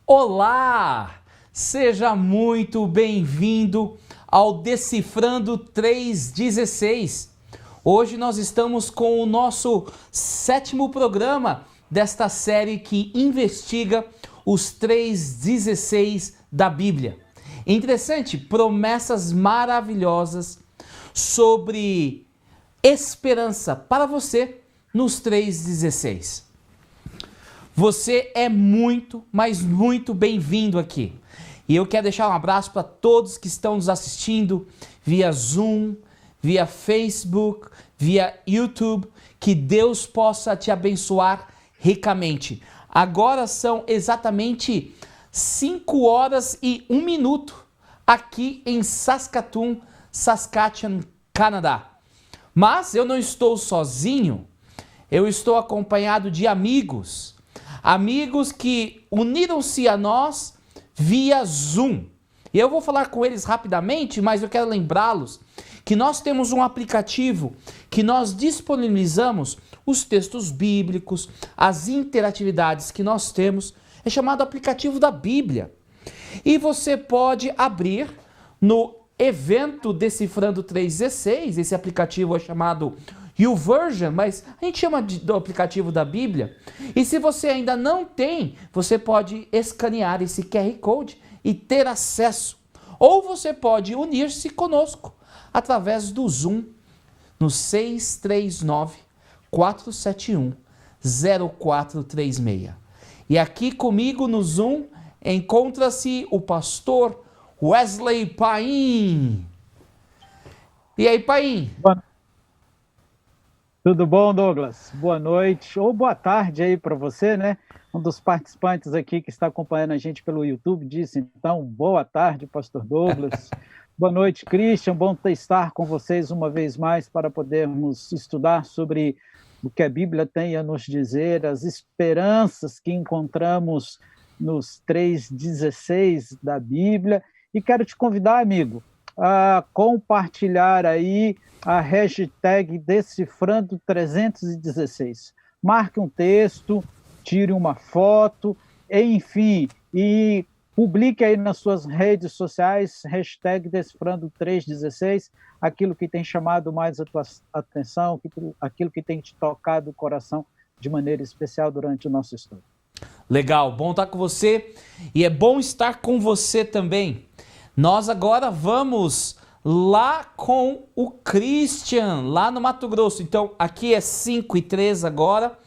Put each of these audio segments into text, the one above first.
Olá! Seja muito bem-vindo ao Decifrando 316. Hoje nós estamos com o nosso 7º programa desta série que investiga os 316 da Bíblia. Interessante, promessas maravilhosas sobre esperança para você nos 316. Você é muito, mas muito bem-vindo aqui. E eu quero deixar um abraço para todos que estão nos assistindo via Zoom, via Facebook, via YouTube. Que Deus possa te abençoar ricamente. Agora são exatamente 5 horas e 1 minuto aqui em Saskatoon, Saskatchewan, Canadá. Mas eu não estou sozinho, eu estou acompanhado de amigos que uniram-se a nós via Zoom. E eu vou falar com eles rapidamente, mas eu quero lembrá-los que nós temos um aplicativo que nós disponibilizamos os textos bíblicos, as interatividades que nós temos, é chamado aplicativo da Bíblia. E você pode abrir no evento Decifrando 316, esse aplicativo é chamado YouVersion, mas a gente chama do aplicativo da Bíblia. E se você ainda não tem, você pode escanear esse QR Code e ter acesso. Ou você pode unir-se conosco através do Zoom no 639-471-0436. E aqui comigo no Zoom encontra-se o pastor Wesley Paim. E aí, Paim? Tudo bom, Douglas? Boa noite ou boa tarde aí para você, né? Um dos participantes aqui que está acompanhando a gente pelo YouTube disse, então, boa tarde, pastor Douglas. Boa noite, Christian. Bom estar com vocês uma vez mais para podermos estudar sobre o que a Bíblia tem a nos dizer, as esperanças que encontramos nos 3:16 da Bíblia. E quero te convidar, amigo, a compartilhar aí a hashtag Decifrando 316. Marque um texto, tire uma foto, enfim, e publique aí nas suas redes sociais, hashtag Decifrando 316, aquilo que tem chamado mais a tua atenção, aquilo que tem te tocado o coração de maneira especial durante o nosso estudo. Legal, bom estar com você e é bom estar com você também. Nós agora vamos lá com o Christian, lá no Mato Grosso. Então, aqui é 5:03 agora.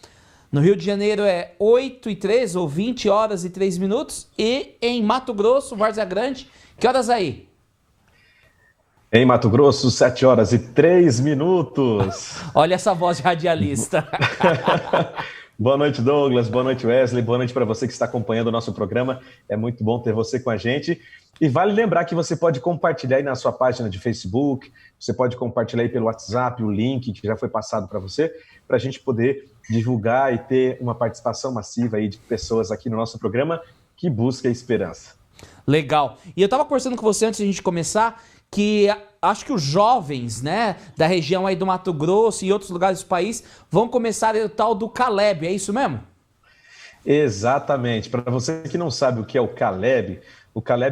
No Rio de Janeiro é 8:03 ou 20 horas e 3 minutos. E em Mato Grosso, Várzea Grande, que horas aí? Em Mato Grosso, 7 horas e 3 minutos. Olha essa voz de radialista. Boa noite, Douglas. Boa noite, Wesley. Boa noite para você que está acompanhando o nosso programa. É muito bom ter você com a gente. E vale lembrar que você pode compartilhar aí na sua página de Facebook, você pode compartilhar aí pelo WhatsApp o link que já foi passado para você, para a gente poder divulgar e ter uma participação massiva aí de pessoas aqui no nosso programa que busca a esperança. Legal. E eu estava conversando com você antes de a gente começar, que acho que os jovens, né, da região aí do Mato Grosso e outros lugares do país vão começar o tal do Caleb, é isso mesmo? Exatamente. Para você que não sabe o que é o Caleb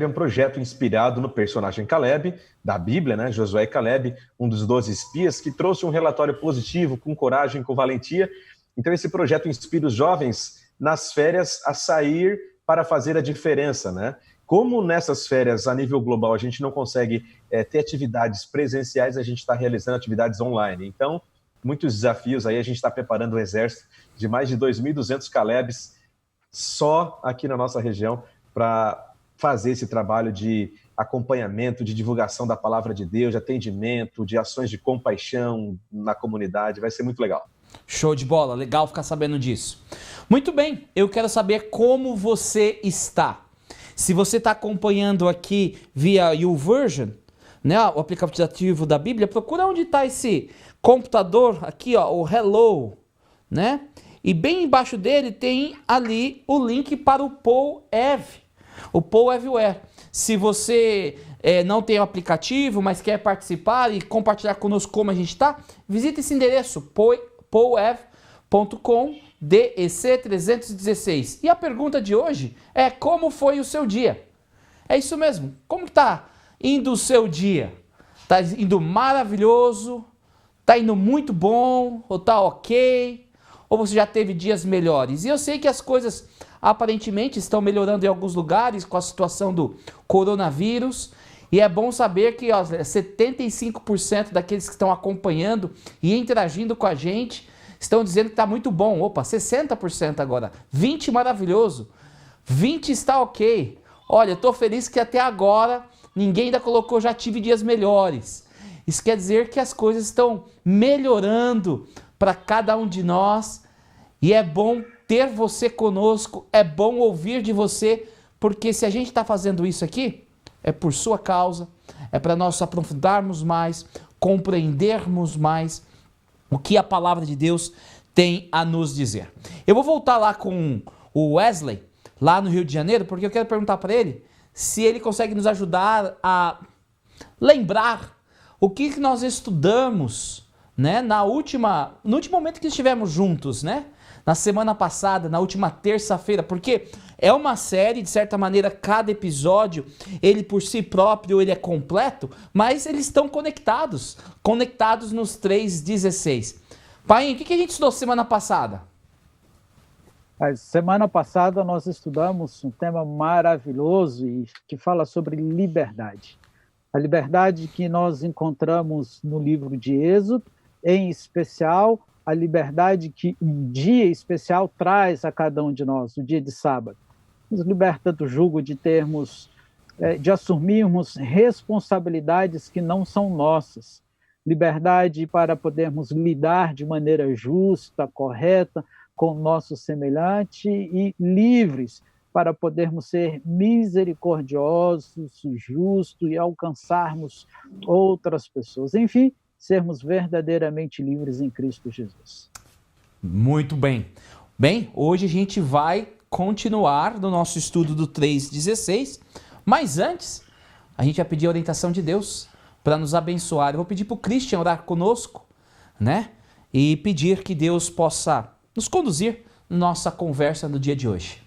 é um projeto inspirado no personagem Caleb, da Bíblia, né, Josué e Caleb, um dos 12 espias, que trouxe um relatório positivo, com coragem, com valentia. Então esse projeto inspira os jovens nas férias a sair para fazer a diferença, né? Como nessas férias, a nível global, a gente não consegue ter atividades presenciais, a gente está realizando atividades online. Então, muitos desafios aí, a gente está preparando um exército de mais de 2.200 Calebs só aqui na nossa região para fazer esse trabalho de acompanhamento, de divulgação da palavra de Deus, de atendimento, de ações de compaixão na comunidade. Vai ser muito legal. Show de bola, legal ficar sabendo disso. Muito bem, eu quero saber como você está. Se você está acompanhando aqui via YouVersion, né, o aplicativo da Bíblia, procura onde está esse computador aqui, ó, o Hello, né? E bem embaixo dele tem ali o link para o Paul Eve, o Paul Everywhere. Se você não tem o aplicativo, mas quer participar e compartilhar conosco como a gente está, visite esse endereço, paulev.com DEC 316. E a pergunta de hoje é: como foi o seu dia? É isso mesmo. Como que está indo o seu dia? Está indo maravilhoso? Está indo muito bom? Ou está ok? Ou você já teve dias melhores? E eu sei que as coisas aparentemente estão melhorando em alguns lugares com a situação do coronavírus. E é bom saber que 75% daqueles que estão acompanhando e interagindo com a gente estão dizendo que está muito bom. Opa, 60% agora. 20% maravilhoso. 20% está ok. Olha, eu estou feliz que até agora ninguém ainda colocou já tive dias melhores. Isso quer dizer que as coisas estão melhorando para cada um de nós. E é bom ter você conosco, é bom ouvir de você, porque se a gente está fazendo isso aqui, é por sua causa, é para nós aprofundarmos mais, compreendermos mais o que a palavra de Deus tem a nos dizer. Eu vou voltar lá com o Wesley, lá no Rio de Janeiro, porque eu quero perguntar para ele se ele consegue nos ajudar a lembrar o que nós estudamos, né, no último momento que estivemos juntos, né? Na semana passada, na última terça-feira, porque é uma série, de certa maneira, cada episódio, ele por si próprio, ele é completo, mas eles estão conectados nos 3:16. Pai, o que a gente estudou semana passada? Semana passada nós estudamos um tema maravilhoso e que fala sobre liberdade. A liberdade que nós encontramos no livro de Êxodo, em especial a liberdade que um dia especial traz a cada um de nós, o dia de sábado. Nos liberta do jugo de de assumirmos responsabilidades que não são nossas. Liberdade para podermos lidar de maneira justa, correta, com o nosso semelhante e livres para podermos ser misericordiosos, justos e alcançarmos outras pessoas. Enfim, sermos verdadeiramente livres em Cristo Jesus. Muito bem. Bem, hoje a gente vai continuar no nosso estudo do 3:16, mas antes a gente vai pedir a orientação de Deus para nos abençoar. Eu vou pedir para o Christian orar conosco, né? E pedir que Deus possa nos conduzir na nossa conversa no dia de hoje.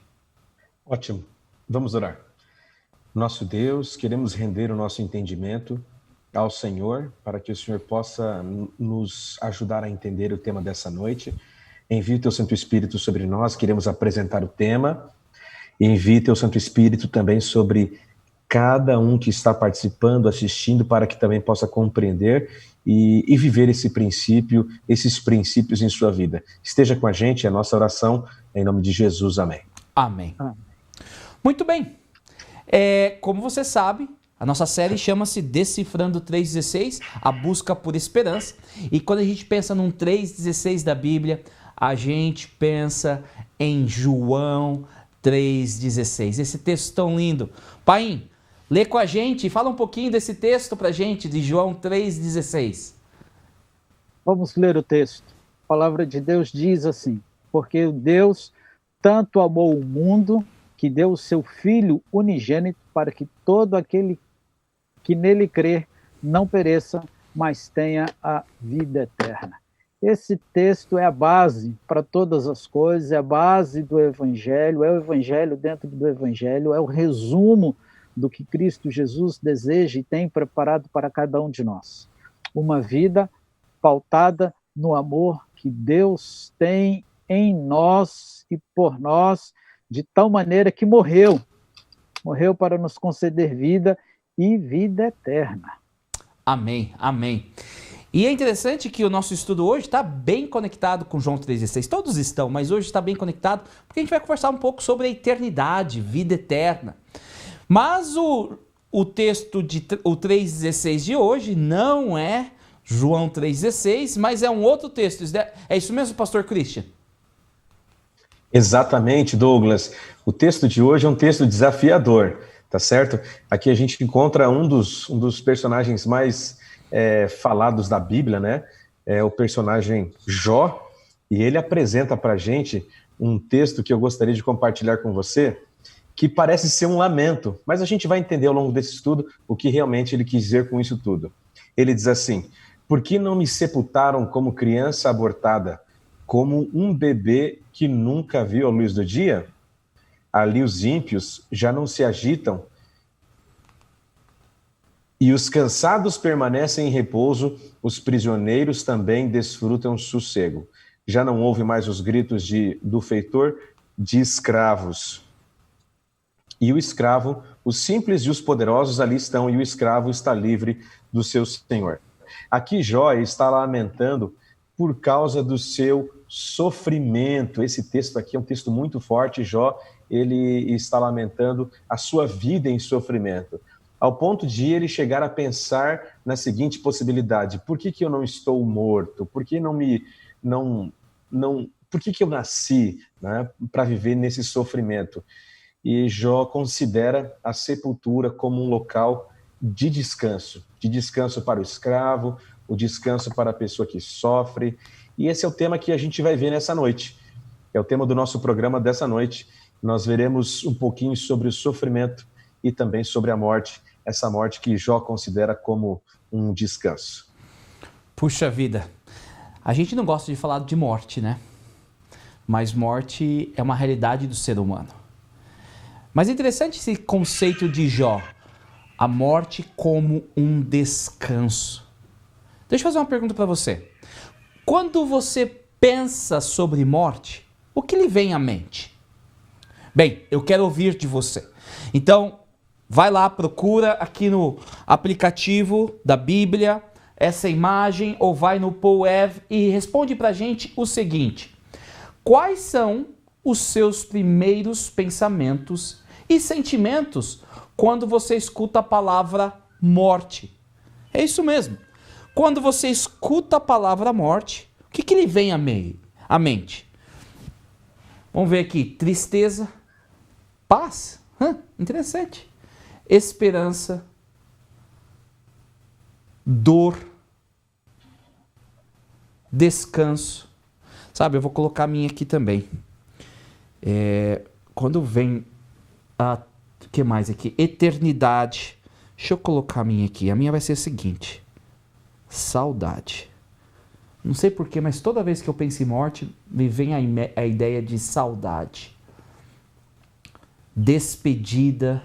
Ótimo. Vamos orar. Nosso Deus, queremos render o nosso entendimento ao Senhor, para que o Senhor possa nos ajudar a entender o tema dessa noite. Envie o Teu Santo Espírito sobre nós, queremos apresentar o tema. Envie Teu Santo Espírito também sobre cada um que está participando, assistindo, para que também possa compreender e viver esses princípios em sua vida. Esteja com a gente, é a nossa oração, em nome de Jesus, amém. Amém. Muito bem. Como você sabe, a nossa série chama-se Decifrando 3:16, a busca por esperança. E quando a gente pensa num 3:16 da Bíblia, a gente pensa em João 3:16. Esse texto tão lindo. Pai, lê com a gente e fala um pouquinho desse texto pra gente, de João 3:16. Vamos ler o texto. A palavra de Deus diz assim: porque Deus tanto amou o mundo que deu o seu Filho unigênito para que todo aquele que nele crer não pereça, mas tenha a vida eterna. Esse texto é a base para todas as coisas, é a base do Evangelho, é o Evangelho dentro do Evangelho, é o resumo do que Cristo Jesus deseja e tem preparado para cada um de nós. Uma vida pautada no amor que Deus tem em nós e por nós, de tal maneira que morreu para nos conceder vida e vida eterna. Amém, amém. E é interessante que o nosso estudo hoje está bem conectado com João 3:16. Todos estão, mas hoje está bem conectado, porque a gente vai conversar um pouco sobre a eternidade, vida eterna. Mas o texto o 3:16 de hoje não é João 3:16, mas é um outro texto. É isso mesmo, pastor Christian? Exatamente, Douglas. O texto de hoje é um texto desafiador, tá certo? Aqui a gente encontra um dos personagens mais falados da Bíblia, né? É o personagem Jó, e ele apresenta para a gente um texto que eu gostaria de compartilhar com você, que parece ser um lamento, mas a gente vai entender ao longo desse estudo o que realmente ele quis dizer com isso tudo. Ele diz assim: por que não me sepultaram como criança abortada, como um bebê que nunca viu a luz do dia? Ali os ímpios já não se agitam e os cansados permanecem em repouso, os prisioneiros também desfrutam sossego. Já não ouve mais os gritos do feitor de escravos. E o escravo, os simples e os poderosos ali estão, e o escravo está livre do seu senhor. Aqui Jó está lamentando por causa do seu sofrimento. Esse texto aqui é um texto muito forte. Jó, ele está lamentando a sua vida em sofrimento, ao ponto de ele chegar a pensar na seguinte possibilidade: por que eu não estou morto? Por que por que eu nasci, né, para viver nesse sofrimento? E Jó considera a sepultura como um local de descanso para o escravo, o descanso para a pessoa que sofre. E esse é o tema que a gente vai ver nessa noite. É o tema do nosso programa dessa noite. Nós veremos um pouquinho sobre o sofrimento e também sobre a morte, essa morte que Jó considera como um descanso. Puxa vida, a gente não gosta de falar de morte, né? Mas morte é uma realidade do ser humano. Mas é interessante esse conceito de Jó, a morte como um descanso. Deixa eu fazer uma pergunta para você. Quando você pensa sobre morte, o que lhe vem à mente? Bem, eu quero ouvir de você. Então, vai lá, procura aqui no aplicativo da Bíblia essa imagem, ou vai no PoEv e responde pra gente o seguinte: quais são os seus primeiros pensamentos e sentimentos quando você escuta a palavra morte? É isso mesmo. Quando você escuta a palavra morte, o que lhe vem à mente? Vamos ver aqui. Tristeza, paz, interessante. Esperança, dor, descanso. Sabe, eu vou colocar a minha aqui também. Quando vem o que mais aqui? Eternidade. Deixa eu colocar a minha aqui. A minha vai ser a seguinte: saudade. Não sei porquê, mas toda vez que eu penso em morte, me vem a ideia de saudade. Despedida.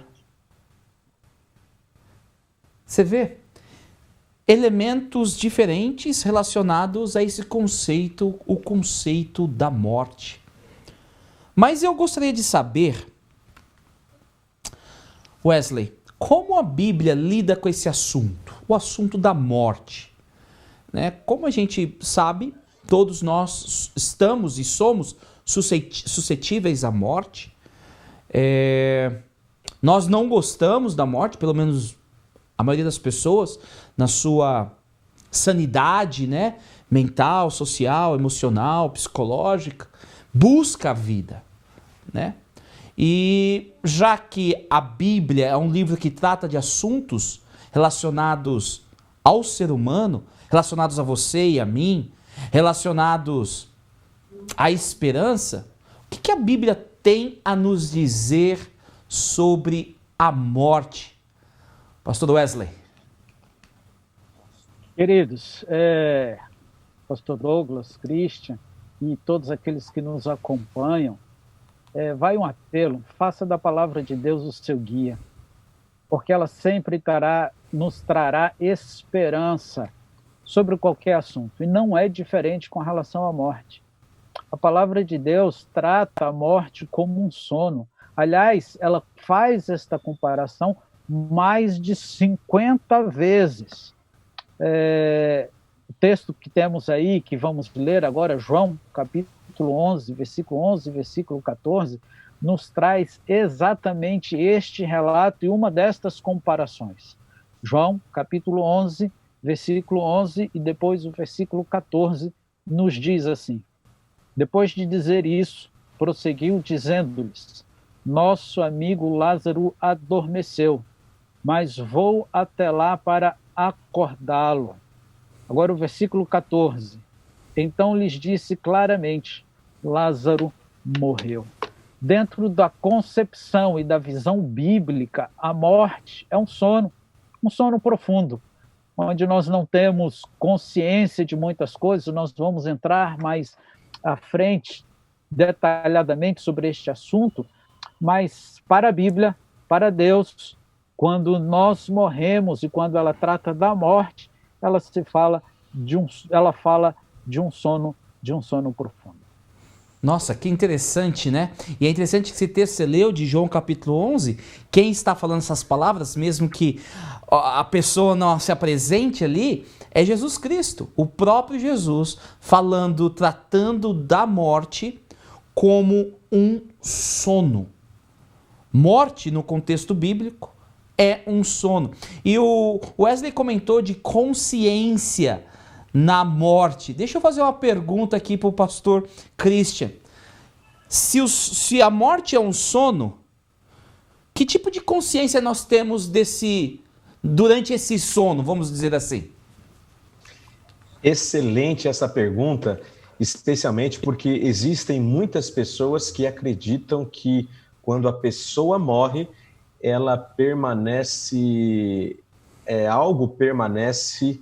Você vê? Elementos diferentes relacionados a esse conceito, o conceito da morte. Mas eu gostaria de saber, Wesley, como a Bíblia lida com esse assunto, o assunto da morte, né? Como a gente sabe, todos nós estamos e somos suscetíveis à morte. Nós não gostamos da morte, pelo menos a maioria das pessoas, na sua sanidade, né, mental, social, emocional, psicológica, busca a vida, né? E já que a Bíblia é um livro que trata de assuntos relacionados ao ser humano, relacionados a você e a mim, relacionados à esperança, o que a Bíblia tem a nos dizer sobre a morte? Pastor Wesley. Queridos, Pastor Douglas, Christian e todos aqueles que nos acompanham, vai um apelo: faça da palavra de Deus o seu guia, porque ela sempre nos trará esperança sobre qualquer assunto, e não é diferente com relação à morte. A palavra de Deus trata a morte como um sono. Aliás, ela faz esta comparação mais de 50 vezes. O texto que temos aí, que vamos ler agora, João, capítulo 11, versículo 11, versículo 14, nos traz exatamente este relato e uma destas comparações. João, capítulo 11, versículo 11 e depois o versículo 14 nos diz assim: depois de dizer isso, prosseguiu dizendo-lhes: nosso amigo Lázaro adormeceu, mas vou até lá para acordá-lo. Agora o versículo 14. Então lhes disse claramente: Lázaro morreu. Dentro da concepção e da visão bíblica, a morte é um sono profundo, onde nós não temos consciência de muitas coisas. Nós vamos entrar mais à frente detalhadamente sobre este assunto, mas para a Bíblia, para Deus, quando nós morremos e quando ela trata da morte, ela fala de um sono profundo. Nossa, que interessante, né? E é interessante que esse texto você leu de João capítulo 11, quem está falando essas palavras, mesmo que a pessoa não se apresente ali, é Jesus Cristo, o próprio Jesus, falando, tratando da morte como um sono. Morte, no contexto bíblico, é um sono. E o Wesley comentou de consciência na morte. Deixa eu fazer uma pergunta aqui para o pastor Christian. Se a morte é um sono, que tipo de consciência nós temos durante esse sono, vamos dizer assim? Excelente essa pergunta, especialmente porque existem muitas pessoas que acreditam que quando a pessoa morre, ela permanece, algo permanece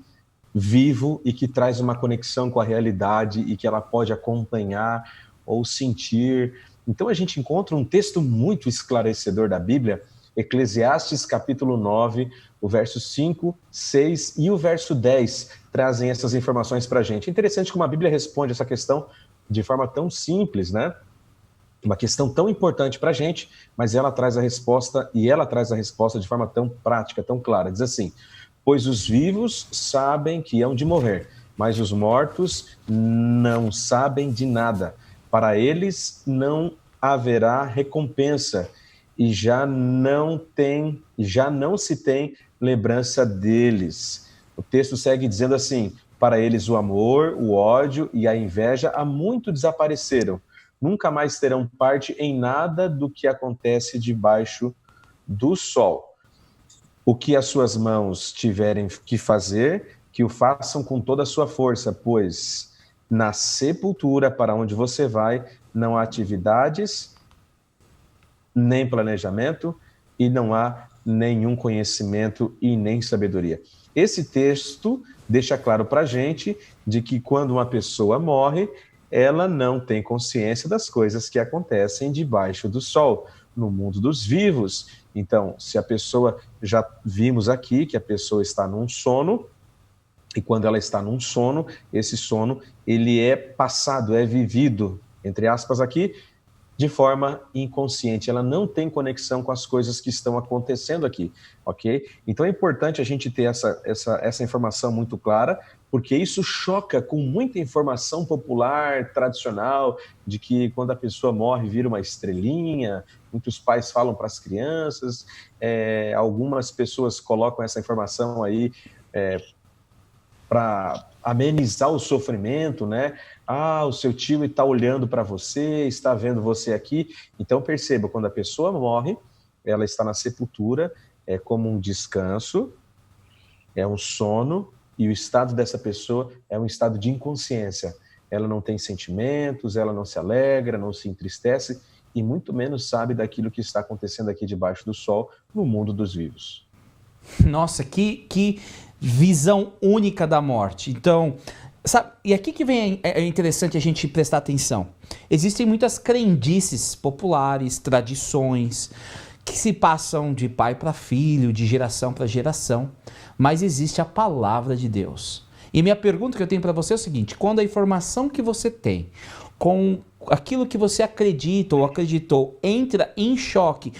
vivo e que traz uma conexão com a realidade e que ela pode acompanhar ou sentir. Então a gente encontra um texto muito esclarecedor da Bíblia, Eclesiastes capítulo 9, o verso 5, 6 e o verso 10 trazem essas informações para a gente. É interessante como a Bíblia responde essa questão de forma tão simples, né? Uma questão tão importante para a gente, mas ela traz a resposta, e ela traz a resposta de forma tão prática, tão clara. Diz assim: pois os vivos sabem que hão de morrer, mas os mortos não sabem de nada. Para eles não haverá recompensa, e já não se tem lembrança deles. O texto segue dizendo assim: para eles o amor, o ódio e a inveja há muito desapareceram. Nunca mais terão parte em nada do que acontece debaixo do sol. O que as suas mãos tiverem que fazer, que o façam com toda a sua força, pois na sepultura para onde você vai, não há atividades, nem planejamento, e não há nenhum conhecimento e nem sabedoria. Esse texto deixa claro para a gente de que quando uma pessoa morre, ela não tem consciência das coisas que acontecem debaixo do sol, no mundo dos vivos. Então, se a pessoa, já vimos aqui que a pessoa está num sono, e quando ela está num sono, esse sono, ele é passado, é vivido, entre aspas aqui, de forma inconsciente. Ela não tem conexão com as coisas que estão acontecendo aqui, ok? Então é importante a gente ter essa informação muito clara, porque isso choca com muita informação popular, tradicional, de que quando a pessoa morre vira uma estrelinha. Muitos pais falam para as crianças, algumas pessoas colocam essa informação aí para amenizar o sofrimento, né? Ah, o seu tio está olhando para você, está vendo você aqui. Então perceba, quando a pessoa morre, ela está na sepultura, é como um descanso, é um sono, e o estado dessa pessoa é um estado de inconsciência. Ela não tem sentimentos, ela não se alegra, não se entristece, e muito menos sabe daquilo que está acontecendo aqui debaixo do sol, no mundo dos vivos. Nossa, que visão única da morte. Então, sabe, e aqui que vem é interessante a gente prestar atenção. Existem muitas crendices populares, tradições, que se passam de pai para filho, de geração para geração, mas existe a palavra de Deus. E minha pergunta que eu tenho para você é o seguinte: quando a informação que você tem com aquilo que você acredita ou acreditou entra em choque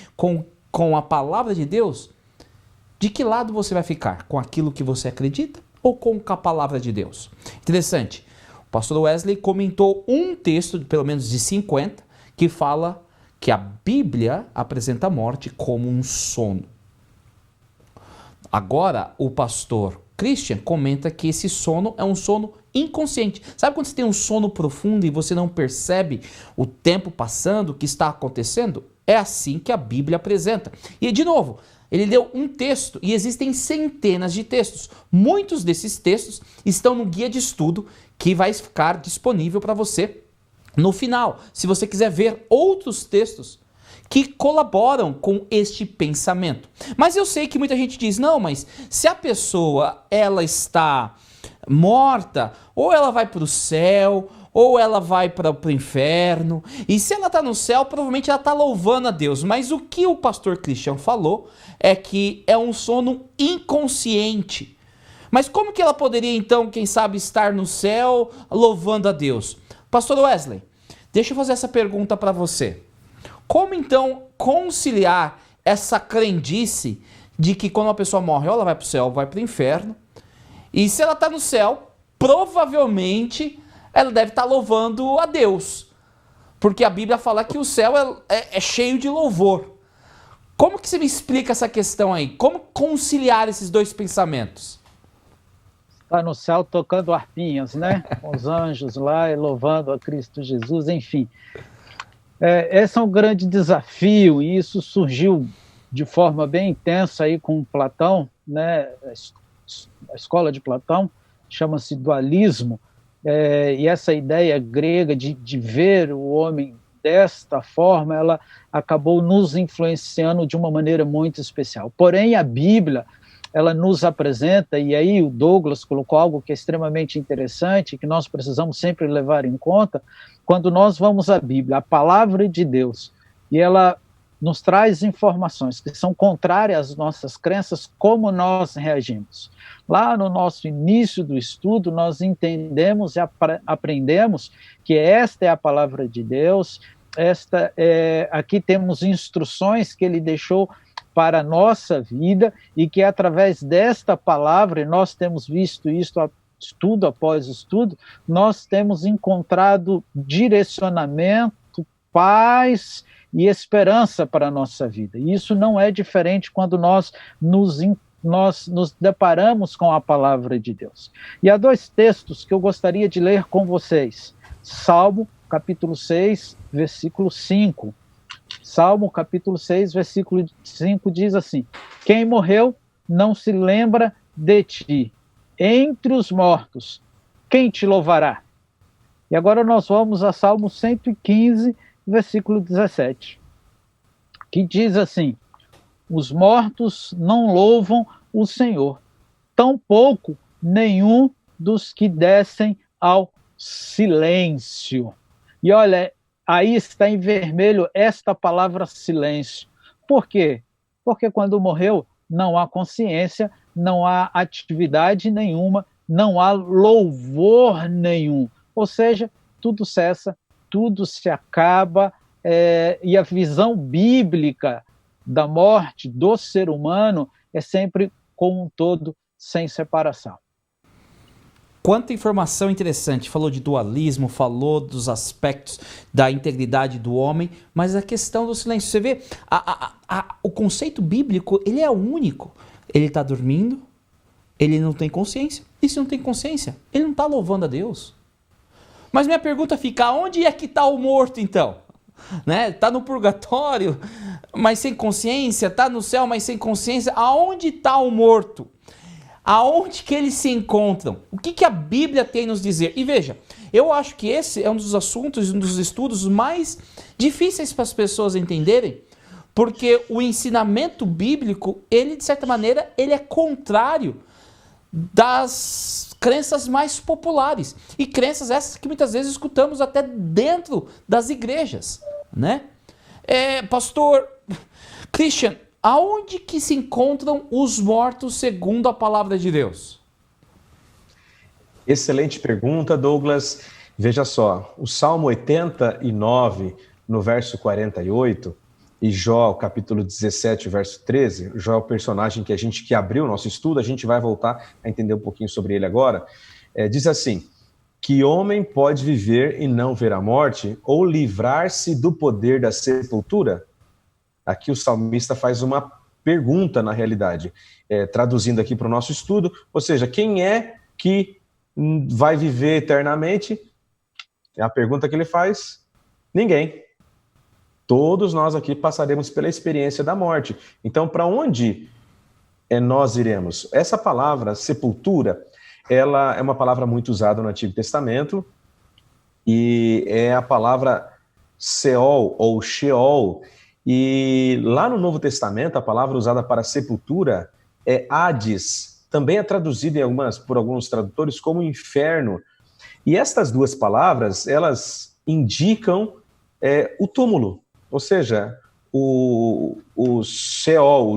com a palavra de Deus, de que lado você vai ficar? Com aquilo que você acredita ou com a palavra de Deus? Interessante. O pastor Wesley comentou um texto, pelo menos de 50, que fala que a Bíblia apresenta a morte como um sono. Agora, o pastor Christian comenta que esse sono é um sono inconsciente. Sabe quando você tem um sono profundo e você não percebe o tempo passando, o que está acontecendo? É assim que a Bíblia apresenta. E, de novo, ele deu um texto e existem centenas de textos. Muitos desses textos estão no guia de estudo que vai ficar disponível para você no final, se você quiser ver outros textos que colaboram com este pensamento. Mas eu sei que muita gente diz: não, mas se a pessoa ela está morta, ou ela vai para o céu, ou ela vai para o inferno. E se ela está no céu, provavelmente ela está louvando a Deus. Mas o que o pastor Christian falou é que é um sono inconsciente. Mas como que ela poderia então, quem sabe, estar no céu louvando a Deus? Pastor Wesley, deixa eu fazer essa pergunta para você. Como então conciliar essa crendice de que quando uma pessoa morre, ou ela vai para o céu ou vai para o inferno, e se ela está no céu, provavelmente ela deve estar louvando a Deus, porque a Bíblia fala que o céu é cheio de louvor. Como que você me explica essa questão aí? Como conciliar esses dois pensamentos? Está no céu tocando harpinhas, né? Com os anjos lá e louvando a Cristo Jesus, enfim. Esse é um grande desafio, e isso surgiu de forma bem intensa aí com Platão, né? A escola de Platão chama-se dualismo, e essa ideia grega de ver o homem desta forma, ela acabou nos influenciando de uma maneira muito especial. Porém, a Bíblia, ela nos apresenta, e aí o Douglas colocou algo que é extremamente interessante, que nós precisamos sempre levar em conta, quando nós vamos à Bíblia, a palavra de Deus, e ela nos traz informações que são contrárias às nossas crenças, como nós reagimos. Lá no nosso início do estudo, nós entendemos e aprendemos que esta é a palavra de Deus, aqui temos instruções que ele deixou para a nossa vida, e que através desta palavra, e nós temos visto isso estudo após estudo, nós temos encontrado direcionamento, paz e esperança para a nossa vida. E isso não é diferente quando nós nos deparamos com a palavra de Deus. E há dois textos que eu gostaria de ler com vocês. Salmo, capítulo 6, versículo 5. Salmo, capítulo 6, versículo 5 diz assim: quem morreu não se lembra de ti. Entre os mortos, quem te louvará? E agora nós vamos a Salmo 115, versículo 17, que diz assim: os mortos não louvam o Senhor, tampouco nenhum dos que descem ao silêncio. E olha, aí está em vermelho esta palavra silêncio. Por quê? Porque quando morreu, não há consciência, não há atividade nenhuma, não há louvor nenhum. Ou seja, tudo cessa, tudo se acaba, e a visão bíblica da morte do ser humano é sempre como um todo, sem separação. Quanta informação interessante, falou de dualismo, falou dos aspectos da integridade do homem, mas a questão do silêncio, você vê, o conceito bíblico, ele é único. Ele está dormindo, ele não tem consciência, e se não tem consciência, ele não está louvando a Deus. Mas minha pergunta fica, onde é que está o morto então? Né? Está no purgatório, mas sem consciência, está no céu, mas sem consciência, aonde está o morto? Aonde que eles se encontram? O que a Bíblia tem a nos dizer? E veja, eu acho que esse é um dos assuntos, um dos estudos mais difíceis para as pessoas entenderem, porque o ensinamento bíblico, ele de certa maneira, ele é contrário das crenças mais populares. E crenças essas que muitas vezes escutamos até dentro das igrejas, né? Pastor Christian, aonde que se encontram os mortos segundo a palavra de Deus? Excelente pergunta, Douglas. Veja só, o Salmo 89, no verso 48, e Jó, capítulo 17, verso 13, Jó é o personagem que abriu o nosso estudo, a gente vai voltar a entender um pouquinho sobre ele agora, diz assim: que homem pode viver e não ver a morte, ou livrar-se do poder da sepultura? Aqui o salmista faz uma pergunta, na realidade, traduzindo aqui para o nosso estudo, ou seja, quem é que vai viver eternamente? É a pergunta que ele faz: ninguém. Todos nós aqui passaremos pela experiência da morte. Então, para onde nós iremos? Essa palavra, sepultura, ela é uma palavra muito usada no Antigo Testamento, e é a palavra Seol ou Sheol. E lá no Novo Testamento, a palavra usada para sepultura é Hades. Também é traduzida por alguns tradutores como inferno. E estas duas palavras, elas indicam o túmulo, ou seja, o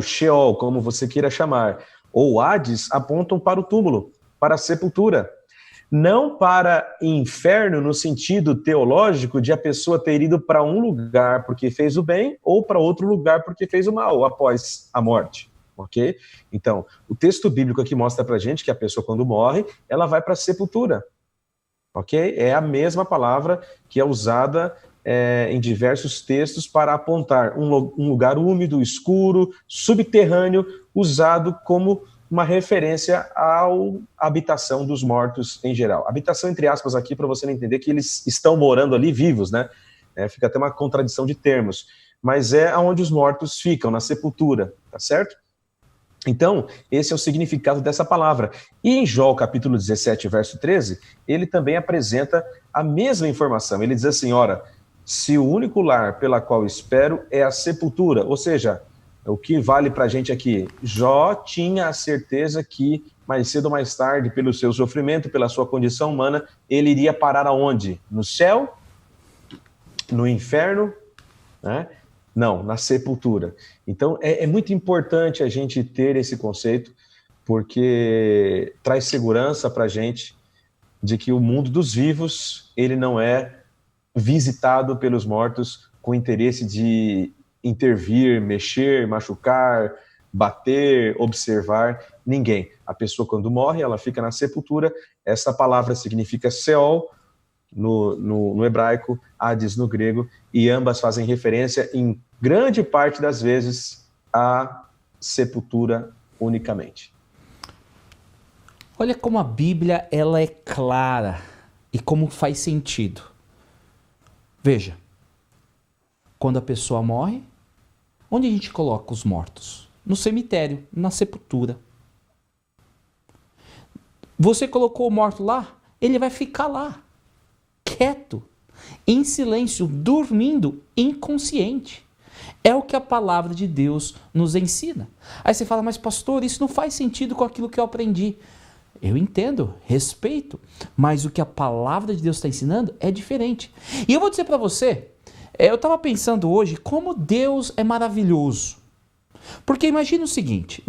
Sheol, como você queira chamar, ou Hades, apontam para o túmulo, para a sepultura. Não para inferno no sentido teológico de a pessoa ter ido para um lugar porque fez o bem ou para outro lugar porque fez o mal após a morte, ok? Então, o texto bíblico aqui mostra para a gente que a pessoa quando morre, ela vai para a sepultura, ok? É a mesma palavra que é usada em diversos textos para apontar um lugar úmido, escuro, subterrâneo, usado como uma referência à habitação dos mortos em geral. Habitação, entre aspas, aqui, para você não entender que eles estão morando ali vivos, né? Fica até uma contradição de termos. Mas é onde os mortos ficam, na sepultura, tá certo? Então, esse é o significado dessa palavra. E em Jó, capítulo 17, verso 13, ele também apresenta a mesma informação. Ele diz assim, ora, se o único lar pela qual espero é a sepultura, ou seja, o que vale para a gente aqui? Jó tinha a certeza que, mais cedo ou mais tarde, pelo seu sofrimento, pela sua condição humana, ele iria parar aonde? No céu? No inferno? Né? Não, na sepultura. Então, é muito importante a gente ter esse conceito, porque traz segurança para a gente de que o mundo dos vivos, ele não é visitado pelos mortos com interesse de intervir, mexer, machucar, bater, observar, ninguém. A pessoa quando morre, ela fica na sepultura, essa palavra significa Sheol no hebraico, Hades no grego, e ambas fazem referência em grande parte das vezes à sepultura unicamente. Olha como a Bíblia ela é clara e como faz sentido. Veja, quando a pessoa morre, onde a gente coloca os mortos? No cemitério, na sepultura. Você colocou o morto lá, ele vai ficar lá, quieto, em silêncio, dormindo, inconsciente. É o que a palavra de Deus nos ensina. Aí você fala, mas pastor, isso não faz sentido com aquilo que eu aprendi. Eu entendo, respeito, mas o que a palavra de Deus está ensinando é diferente. E eu vou dizer para você, eu estava pensando hoje como Deus é maravilhoso. Porque imagina o seguinte,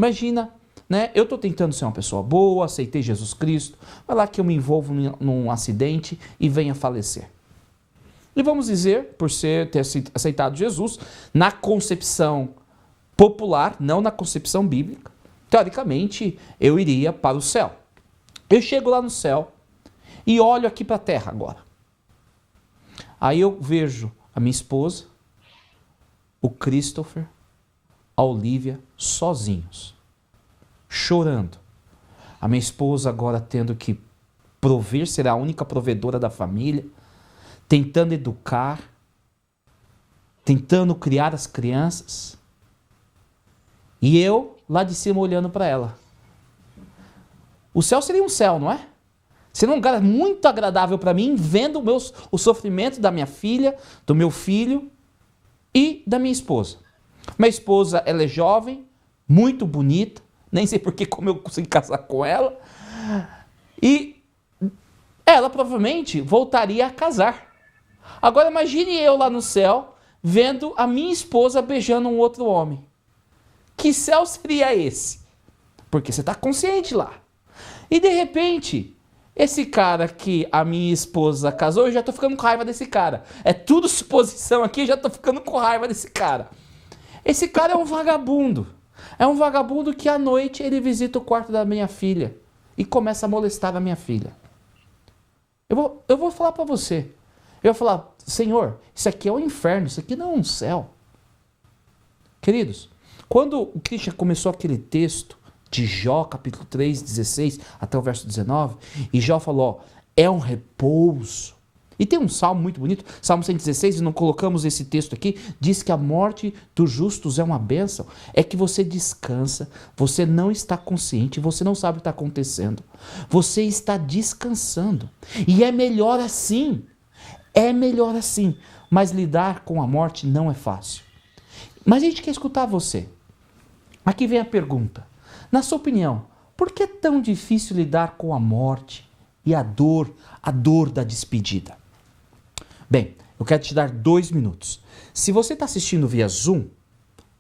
né, eu estou tentando ser uma pessoa boa, aceitei Jesus Cristo, vai lá que eu me envolvo num acidente e venha a falecer. E vamos dizer, por ter aceitado Jesus, na concepção popular, não na concepção bíblica, teoricamente eu iria para o céu. Eu chego lá no céu e olho aqui para a terra agora. Aí eu vejo a minha esposa, o Christopher, a Olivia, sozinhos, chorando. A minha esposa agora tendo que prover, ser a única provedora da família, tentando educar, tentando criar as crianças. E eu lá de cima olhando para ela. O céu seria um céu, não é? Seria um lugar muito agradável para mim, vendo o sofrimento da minha filha, do meu filho e da minha esposa. Minha esposa, ela é jovem, muito bonita, nem sei porque como eu consegui casar com ela. E ela provavelmente voltaria a casar. Agora imagine eu lá no céu, vendo a minha esposa beijando um outro homem. Que céu seria esse? Porque você está consciente lá. E de repente, esse cara que a minha esposa casou, eu já estou ficando com raiva desse cara. É tudo suposição aqui, eu já estou ficando com raiva desse cara. Esse cara é um vagabundo. É um vagabundo que à noite ele visita o quarto da minha filha e começa a molestar a minha filha. Eu vou falar para você. Eu vou falar, Senhor, isso aqui é um inferno, isso aqui não é um céu. Queridos, quando o Christian começou aquele texto de Jó, capítulo 3, 16 até o verso 19, e Jó falou, é um repouso. E tem um salmo muito bonito, Salmo 116, e não colocamos esse texto aqui, diz que a morte dos justos é uma bênção, é que você descansa, você não está consciente, você não sabe o que está acontecendo, você está descansando, e é melhor assim, mas lidar com a morte não é fácil. Mas a gente quer escutar você. Aqui vem a pergunta. Na sua opinião, por que é tão difícil lidar com a morte e a dor da despedida. Bem, eu quero te dar 2 minutos. Se você está assistindo via Zoom,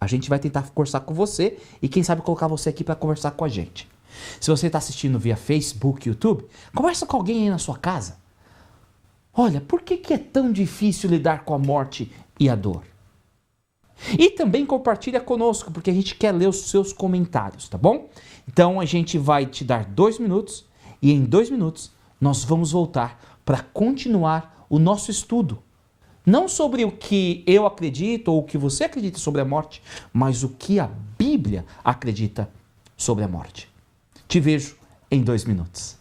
a gente vai tentar conversar com você e quem sabe colocar você aqui para conversar com a gente. Se você está assistindo via Facebook, YouTube, conversa com alguém aí na sua casa. Olha, por que é tão difícil lidar com a morte e a dor? E também compartilha conosco, porque a gente quer ler os seus comentários, tá bom? Então a gente vai te dar 2 minutos e em 2 minutos nós vamos voltar para continuar o nosso estudo. Não sobre o que eu acredito ou o que você acredita sobre a morte, mas o que a Bíblia acredita sobre a morte. Te vejo em 2 minutos.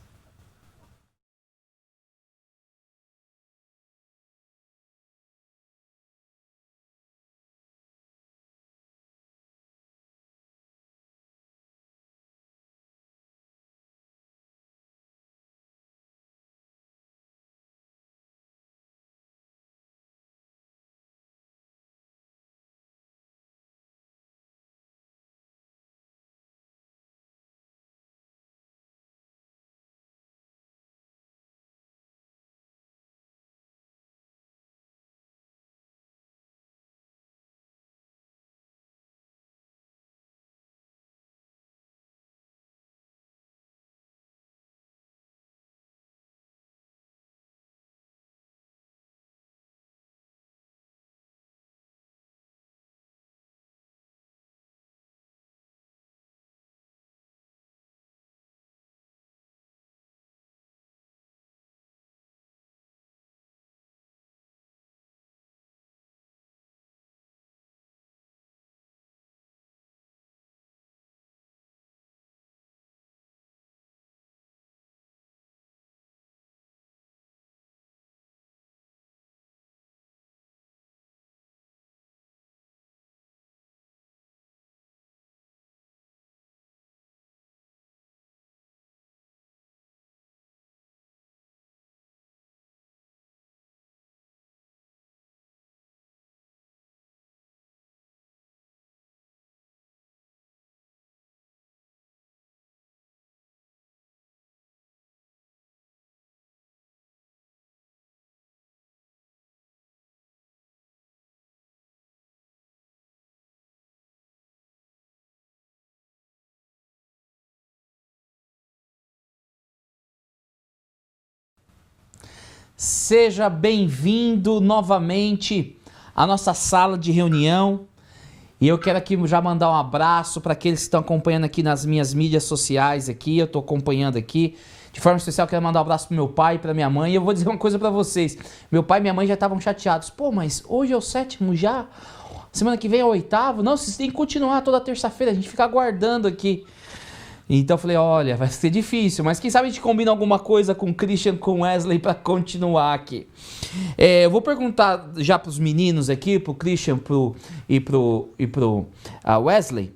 Seja bem-vindo novamente à nossa sala de reunião. E eu quero aqui já mandar um abraço para aqueles que estão acompanhando aqui nas minhas mídias sociais aqui. Eu estou acompanhando aqui. De forma especial, quero mandar um abraço para meu pai e para minha mãe. E eu vou dizer uma coisa para vocês. Meu pai e minha mãe já estavam chateados. Pô, mas hoje é o 7º já? Semana que vem é o 8º? Não, vocês têm que continuar toda terça-feira. A gente fica aguardando aqui. Então eu falei, olha, vai ser difícil, mas quem sabe a gente combina alguma coisa com o Christian, com o Wesley para continuar aqui. Eu vou perguntar já para os meninos aqui, para o Christian e pro Wesley,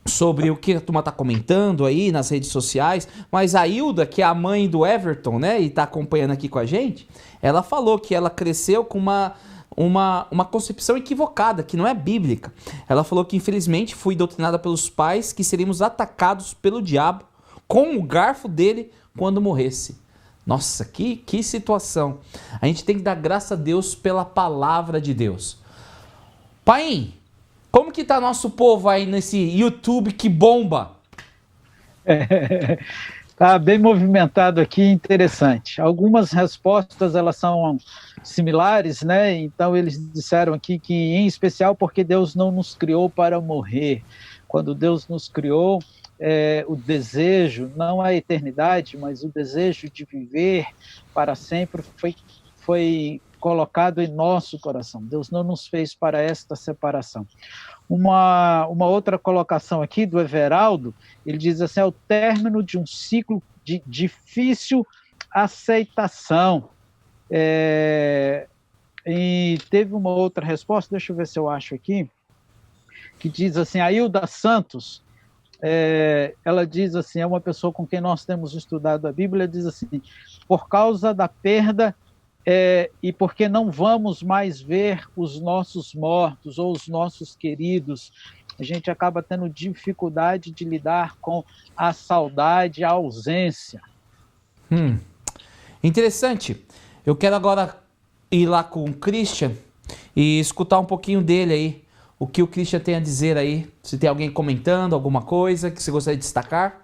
sobre o que a turma está comentando aí nas redes sociais, mas a Hilda, que é a mãe do Everton, né, e está acompanhando aqui com a gente, ela falou que ela cresceu com uma concepção equivocada, que não é bíblica. Ela falou que infelizmente fui doutrinada pelos pais que seríamos atacados pelo diabo com o garfo dele quando morresse. Nossa, que situação. A gente tem que dar graças a Deus pela palavra de Deus. Pai, como que tá nosso povo aí nesse YouTube que bomba? Tá bem movimentado aqui, interessante. Algumas respostas, elas são similares, né? Então eles disseram aqui que, em especial, porque Deus não nos criou para morrer. Quando Deus nos criou, o desejo, não a eternidade, mas o desejo de viver para sempre foi colocado em nosso coração. Deus não nos fez para esta separação. Uma outra colocação aqui do Everaldo, ele diz assim, é o término de um ciclo de difícil aceitação. E teve uma outra resposta, deixa eu ver se eu acho aqui, que diz assim, a Hilda Santos, ela diz assim, é uma pessoa com quem nós temos estudado a Bíblia, diz assim, por causa da perda e porque não vamos mais ver os nossos mortos ou os nossos queridos, a gente acaba tendo dificuldade de lidar com a saudade, a ausência. Interessante. Eu quero agora ir lá com o Christian e escutar um pouquinho dele aí. O que o Christian tem a dizer aí. Se tem alguém comentando alguma coisa que você gostaria de destacar.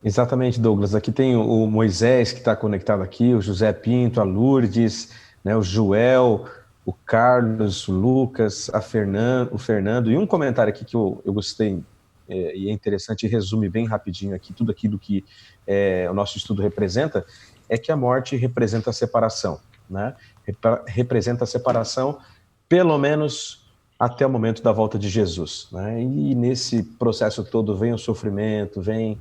Exatamente, Douglas. Aqui tem o Moisés que está conectado aqui, o José Pinto, a Lourdes, né, o Joel, o Carlos, o Lucas, o Fernando. E um comentário aqui que eu gostei e é interessante e resume bem rapidinho aqui tudo aquilo que o nosso estudo representa, é que a morte representa a separação, né? Representa a separação, pelo menos até o momento da volta de Jesus, né? E nesse processo todo vem o sofrimento, vem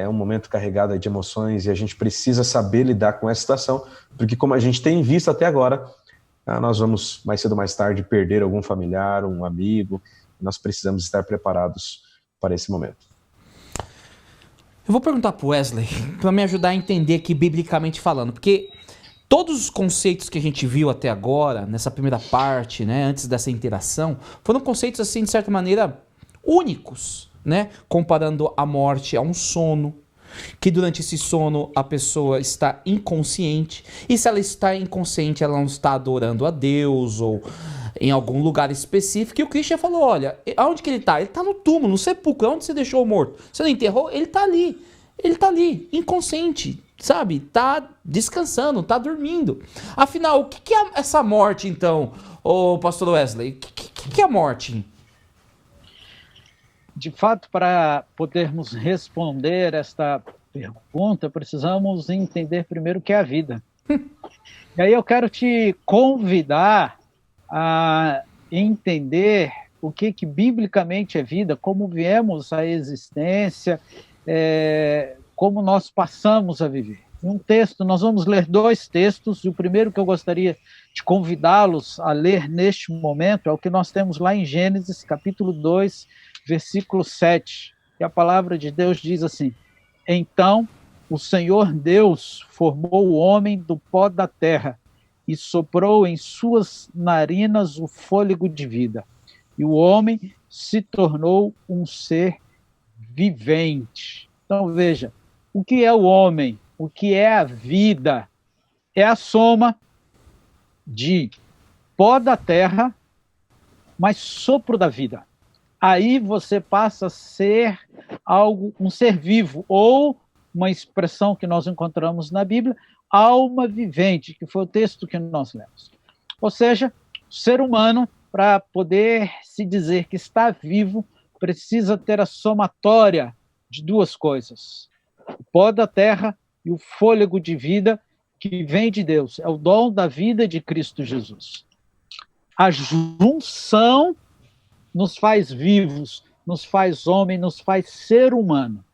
um momento carregado de emoções e a gente precisa saber lidar com essa situação, porque como a gente tem visto até agora, nós vamos mais cedo ou mais tarde perder algum familiar, um amigo, nós precisamos estar preparados para esse momento. Eu vou perguntar para o Wesley, para me ajudar a entender aqui biblicamente falando, porque todos os conceitos que a gente viu até agora, nessa primeira parte, né, antes dessa interação, foram conceitos, assim, de certa maneira, únicos, né? Comparando a morte a um sono, que durante esse sono a pessoa está inconsciente, e se ela está inconsciente, ela não está adorando a Deus, ou em algum lugar específico, e o Christian falou, olha, aonde que ele está? Ele está no túmulo, no sepulcro, onde você deixou o morto? Você não enterrou? Ele está ali, inconsciente, sabe? Tá descansando, tá dormindo. Afinal, o que é essa morte, então, ô pastor Wesley? O que é a morte? De fato, para podermos responder esta pergunta, precisamos entender primeiro o que é a vida. E aí eu quero te convidar a entender o que biblicamente é vida, como viemos à existência, como nós passamos a viver. Um texto, nós vamos ler 2 textos, e o primeiro que eu gostaria de convidá-los a ler neste momento é o que nós temos lá em Gênesis, capítulo 2, versículo 7, e a palavra de Deus diz assim: então o Senhor Deus formou o homem do pó da terra e soprou em suas narinas o fôlego de vida, e o homem se tornou um ser vivente. Então veja, o que é o homem? O que é a vida? É a soma de pó da terra, mais sopro da vida. Aí você passa a ser um ser vivo, ou uma expressão que nós encontramos na Bíblia, alma vivente, que foi o texto que nós lemos. Ou seja, o ser humano, para poder se dizer que está vivo, precisa ter a somatória de 2 coisas: o pó da terra e o fôlego de vida que vem de Deus. É o dom da vida de Cristo Jesus. A junção nos faz vivos, nos faz homem, nos faz ser humano.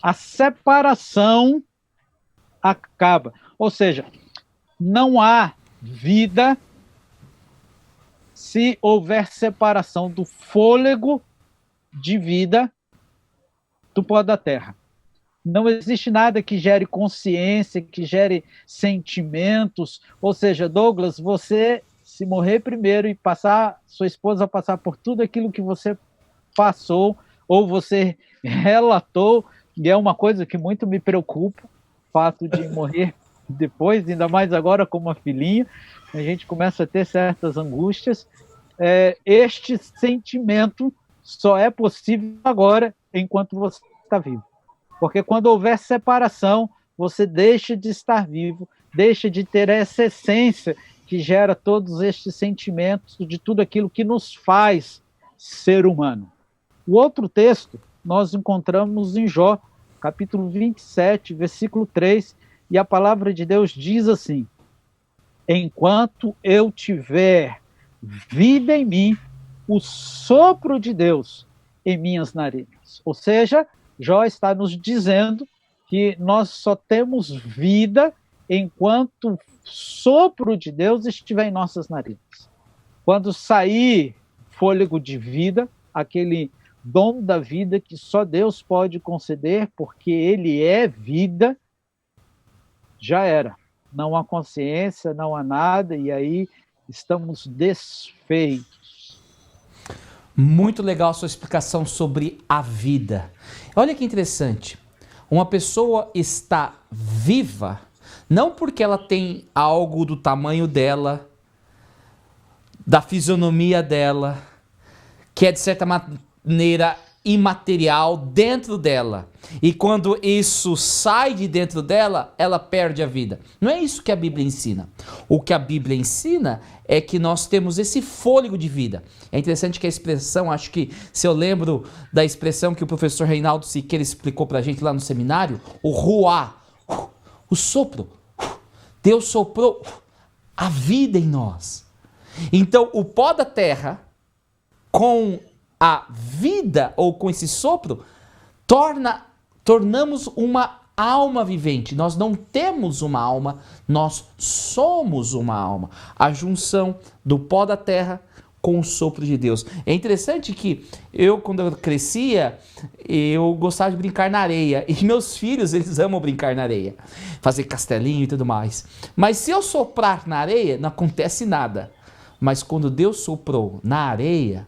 A separação acaba. Ou seja, não há vida se houver separação do fôlego de vida do pó da terra. Não existe nada que gere consciência, que gere sentimentos. Ou seja, Douglas, você, se morrer primeiro e sua esposa passar por tudo aquilo que você passou, ou você relatou, e é uma coisa que muito me preocupa, o fato de morrer depois, ainda mais agora com uma filhinha, a gente começa a ter certas angústias. Este sentimento só é possível agora, enquanto você está vivo. Porque quando houver separação, você deixa de estar vivo, deixa de ter essa essência que gera todos estes sentimentos de tudo aquilo que nos faz ser humano. O outro texto nós encontramos em Jó, capítulo 27, versículo 3, e a palavra de Deus diz assim: enquanto eu tiver vida em mim, o sopro de Deus em minhas narinas. Ou seja, Jó está nos dizendo que nós só temos vida enquanto o sopro de Deus estiver em nossas narinas. Quando sair fôlego de vida, aquele dom da vida que só Deus pode conceder, porque Ele é vida, já era. Não há consciência, não há nada, e aí estamos desfeitos. Muito legal a sua explicação sobre a vida. Olha que interessante. Uma pessoa está viva não porque ela tem algo do tamanho dela, da fisionomia dela, que é de certa maneira imaterial dentro dela. E quando isso sai de dentro dela, ela perde a vida. Não é isso que a Bíblia ensina. O que a Bíblia ensina é que nós temos esse fôlego de vida. É interessante que a expressão, acho que se eu lembro da expressão que o professor Reinaldo Siqueira explicou pra gente lá no seminário, o ruá, o sopro. Deus soprou a vida em nós. Então, o pó da terra, com a vida ou com esse sopro, tornamos uma alma vivente. Nós não temos uma alma, nós somos uma alma. A junção do pó da terra com o sopro de Deus. É interessante que quando eu crescia, eu gostava de brincar na areia. E meus filhos, eles amam brincar na areia. Fazer castelinho e tudo mais. Mas se eu soprar na areia, não acontece nada. Mas quando Deus soprou na areia,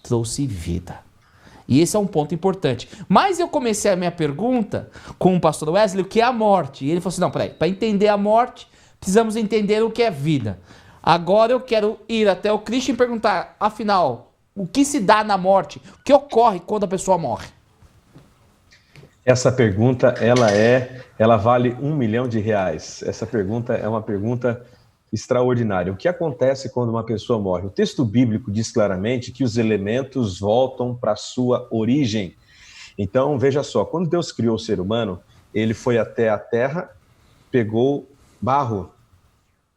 trouxe vida. E esse é um ponto importante. Mas eu comecei a minha pergunta com o pastor Wesley, o que é a morte. E ele falou assim, não, peraí, para entender a morte, precisamos entender o que é vida. Agora eu quero ir até o Christian e perguntar, afinal, o que se dá na morte? O que ocorre quando a pessoa morre? Essa pergunta, ela vale R$1 milhão. Essa pergunta é uma pergunta extraordinária. O que acontece quando uma pessoa morre? O texto bíblico diz claramente que os elementos voltam para a sua origem. Então, veja só, quando Deus criou o ser humano, ele foi até a terra, pegou barro,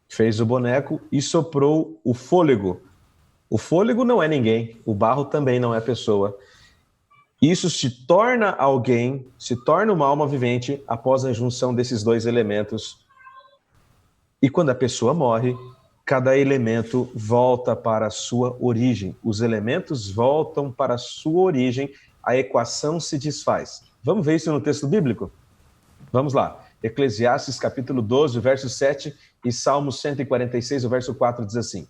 fez o boneco e soprou o fôlego. O fôlego não é ninguém, o barro também não é pessoa. Isso se torna alguém, se torna uma alma vivente após a junção desses dois elementos. E quando a pessoa morre, cada elemento volta para a sua origem. Os elementos voltam para a sua origem, a equação se desfaz. Vamos ver isso no texto bíblico? Vamos lá. Eclesiastes capítulo 12, verso 7 e Salmos 146, o verso 4 diz assim: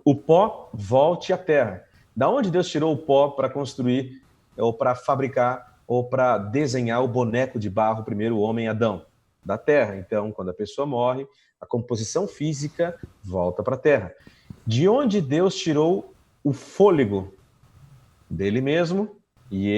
o pó volte à terra. Da onde Deus tirou o pó para construir, ou para fabricar, ou para desenhar o boneco de barro, primeiro o homem Adão? Da terra. Então, quando a pessoa morre, a composição física volta para a terra. De onde Deus tirou o fôlego? Dele mesmo, e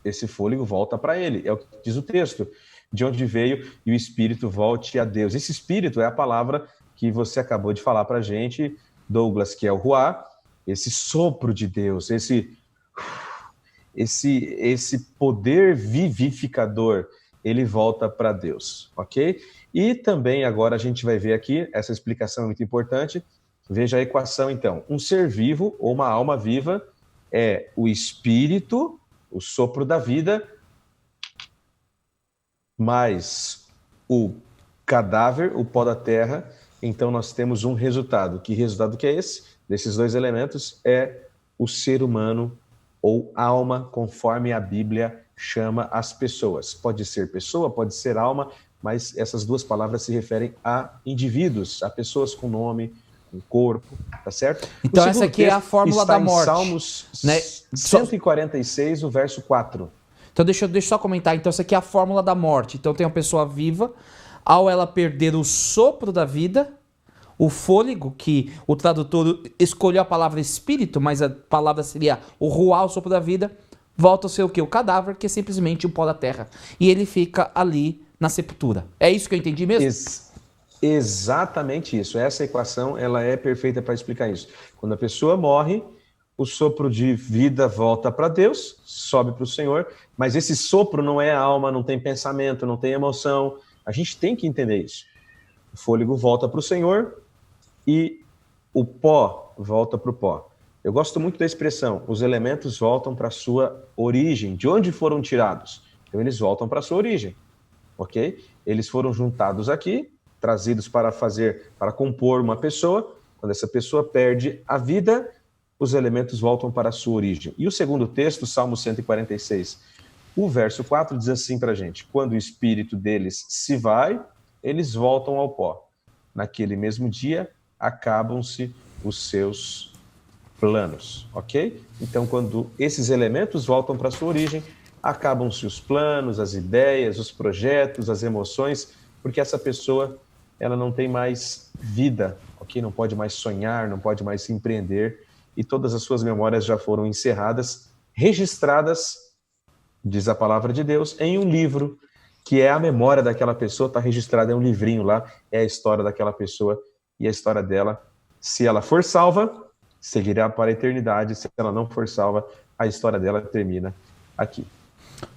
esse fôlego volta para ele. É o que diz o texto. De onde veio e o espírito volte a Deus. Esse espírito é a palavra que você acabou de falar para a gente, Douglas, que é o ruá, esse sopro de Deus, esse poder vivificador, ele volta para Deus, ok? E também agora a gente vai ver aqui, essa explicação é muito importante, veja a equação então, um ser vivo ou uma alma viva é o espírito, o sopro da vida, mais o cadáver, o pó da terra, então nós temos um resultado. Que resultado que é esse? Desses dois elementos é o ser humano ou alma, conforme a Bíblia chama as pessoas. Pode ser pessoa, pode ser alma, mas essas duas palavras se referem a indivíduos, a pessoas com nome, com corpo, tá certo? Então essa aqui é a fórmula da morte. Está em Salmos, né? 146, o verso 4. Então deixa eu só comentar. Então essa aqui é a fórmula da morte. Então tem uma pessoa viva, ao ela perder o sopro da vida, o fôlego, que o tradutor escolheu a palavra espírito, mas a palavra seria o ruá, o sopro da vida, volta a ser o quê? O cadáver, que é simplesmente o pó da terra. E ele fica ali na sepultura. É isso que eu entendi mesmo? Exatamente isso. Essa equação, ela é perfeita para explicar isso. Quando a pessoa morre, o sopro de vida volta para Deus, sobe para o Senhor, mas esse sopro não é alma, não tem pensamento, não tem emoção. A gente tem que entender isso. O fôlego volta para o Senhor e o pó volta para o pó. Eu gosto muito da expressão, os elementos voltam para a sua origem. De onde foram tirados? Então eles voltam para a sua origem, ok? Eles foram juntados aqui, trazidos para compor uma pessoa. Quando essa pessoa perde a vida, os elementos voltam para a sua origem. E o segundo texto, Salmo 146, o verso 4 diz assim para a gente: quando o espírito deles se vai, eles voltam ao pó. Naquele mesmo dia, acabam-se os seus planos, ok? Então, quando esses elementos voltam para a sua origem, acabam-se os planos, as ideias, os projetos, as emoções, porque essa pessoa ela não tem mais vida, ok? Não pode mais sonhar, não pode mais se empreender, e todas as suas memórias já foram encerradas, registradas, diz a palavra de Deus, em um livro, que é a memória daquela pessoa, está registrada em um livrinho lá, é a história daquela pessoa, e a história dela, se ela for salva, seguirá para a eternidade, se ela não for salva, a história dela termina aqui.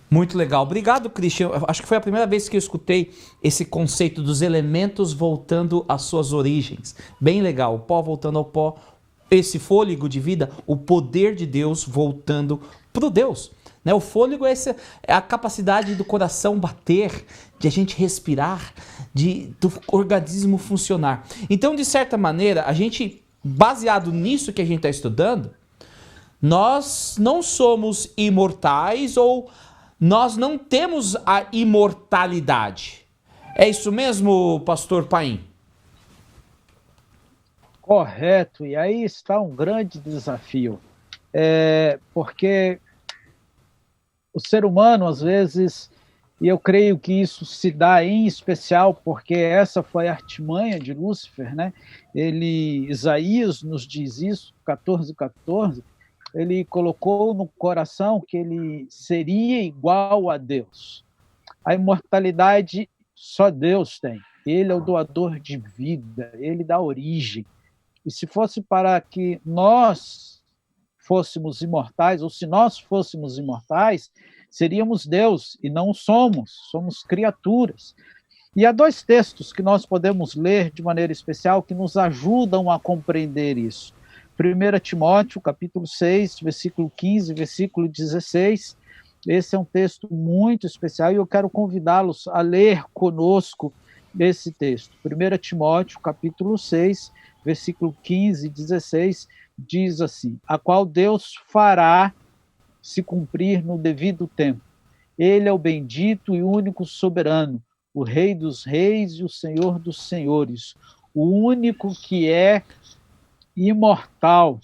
Muito legal. Obrigado, Christian. Acho que foi a primeira vez que eu escutei esse conceito dos elementos voltando às suas origens. Bem legal. O pó voltando ao pó, esse fôlego de vida, o poder de Deus voltando para o Deus. Né? O fôlego é a capacidade do coração bater, de a gente respirar, do organismo funcionar. Então, de certa maneira, a gente, baseado nisso que a gente está estudando, nós não somos imortais ou nós não temos a imortalidade. É isso mesmo, pastor Paim? Correto, e aí está um grande desafio, porque o ser humano, às vezes, e eu creio que isso se dá em especial porque essa foi a artimanha de Lúcifer, né? Isaías nos diz isso, 14:14, ele colocou no coração que ele seria igual a Deus. A imortalidade só Deus tem. Ele é o doador de vida, ele dá origem. E se fosse para que nós fôssemos imortais, ou se nós fôssemos imortais, seríamos Deus, e não somos criaturas. E há dois textos que nós podemos ler de maneira especial que nos ajudam a compreender isso. 1 Timóteo, capítulo 6, versículo 15, versículo 16. Esse é um texto muito especial e eu quero convidá-los a ler conosco esse texto. 1 Timóteo, capítulo 6, versículo 15 e 16, diz assim: a qual Deus fará se cumprir no devido tempo. Ele é o bendito e único soberano, o Rei dos reis e o Senhor dos senhores, o único que é imortal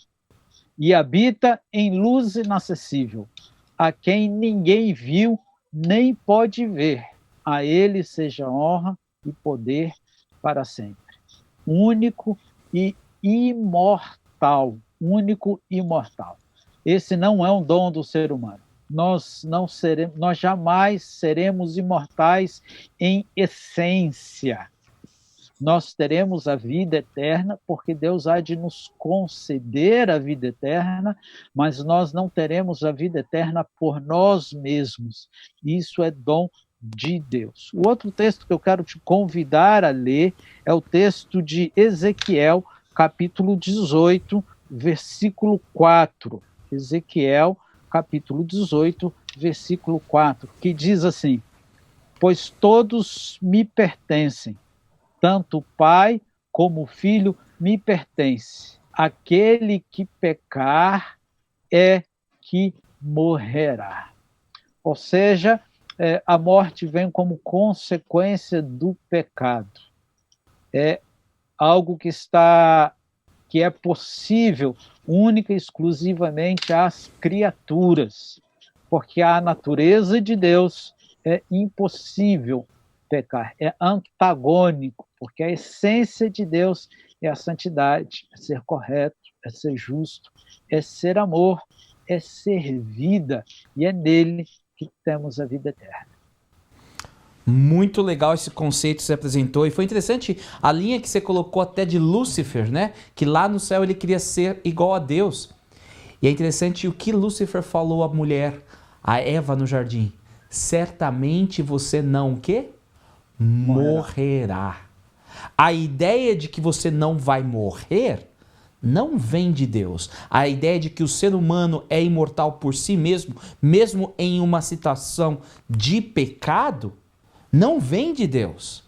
e habita em luz inacessível, a quem ninguém viu nem pode ver. A ele seja honra e poder para sempre. Único e imortal. Único e imortal. Esse não é um dom do ser humano. Nós jamais seremos imortais em essência. Nós teremos a vida eterna, porque Deus há de nos conceder a vida eterna, mas nós não teremos a vida eterna por nós mesmos. Isso é dom de Deus. O outro texto que eu quero te convidar a ler é o texto de Ezequiel, capítulo 18, versículo 4. Ezequiel, capítulo 18, versículo 4, que diz assim: pois todos me pertencem, tanto o Pai como o Filho me pertence. Aquele que pecar é que morrerá. Ou seja, a morte vem como consequência do pecado. É algo que é possível única e exclusivamente às criaturas, porque a natureza de Deus é impossível pecar, é antagônico, porque a essência de Deus é a santidade, é ser correto, é ser justo, é ser amor, é ser vida, e é nele que temos a vida eterna. Muito legal esse conceito que você apresentou, e foi interessante a linha que você colocou até de Lúcifer, né? Que lá no céu ele queria ser igual a Deus. E é interessante o que Lúcifer falou à mulher, a Eva no jardim: certamente você não o quê? Morrerá. A ideia de que você não vai morrer não vem de Deus. A ideia de que o ser humano é imortal por si mesmo, mesmo em uma situação de pecado, não vem de Deus.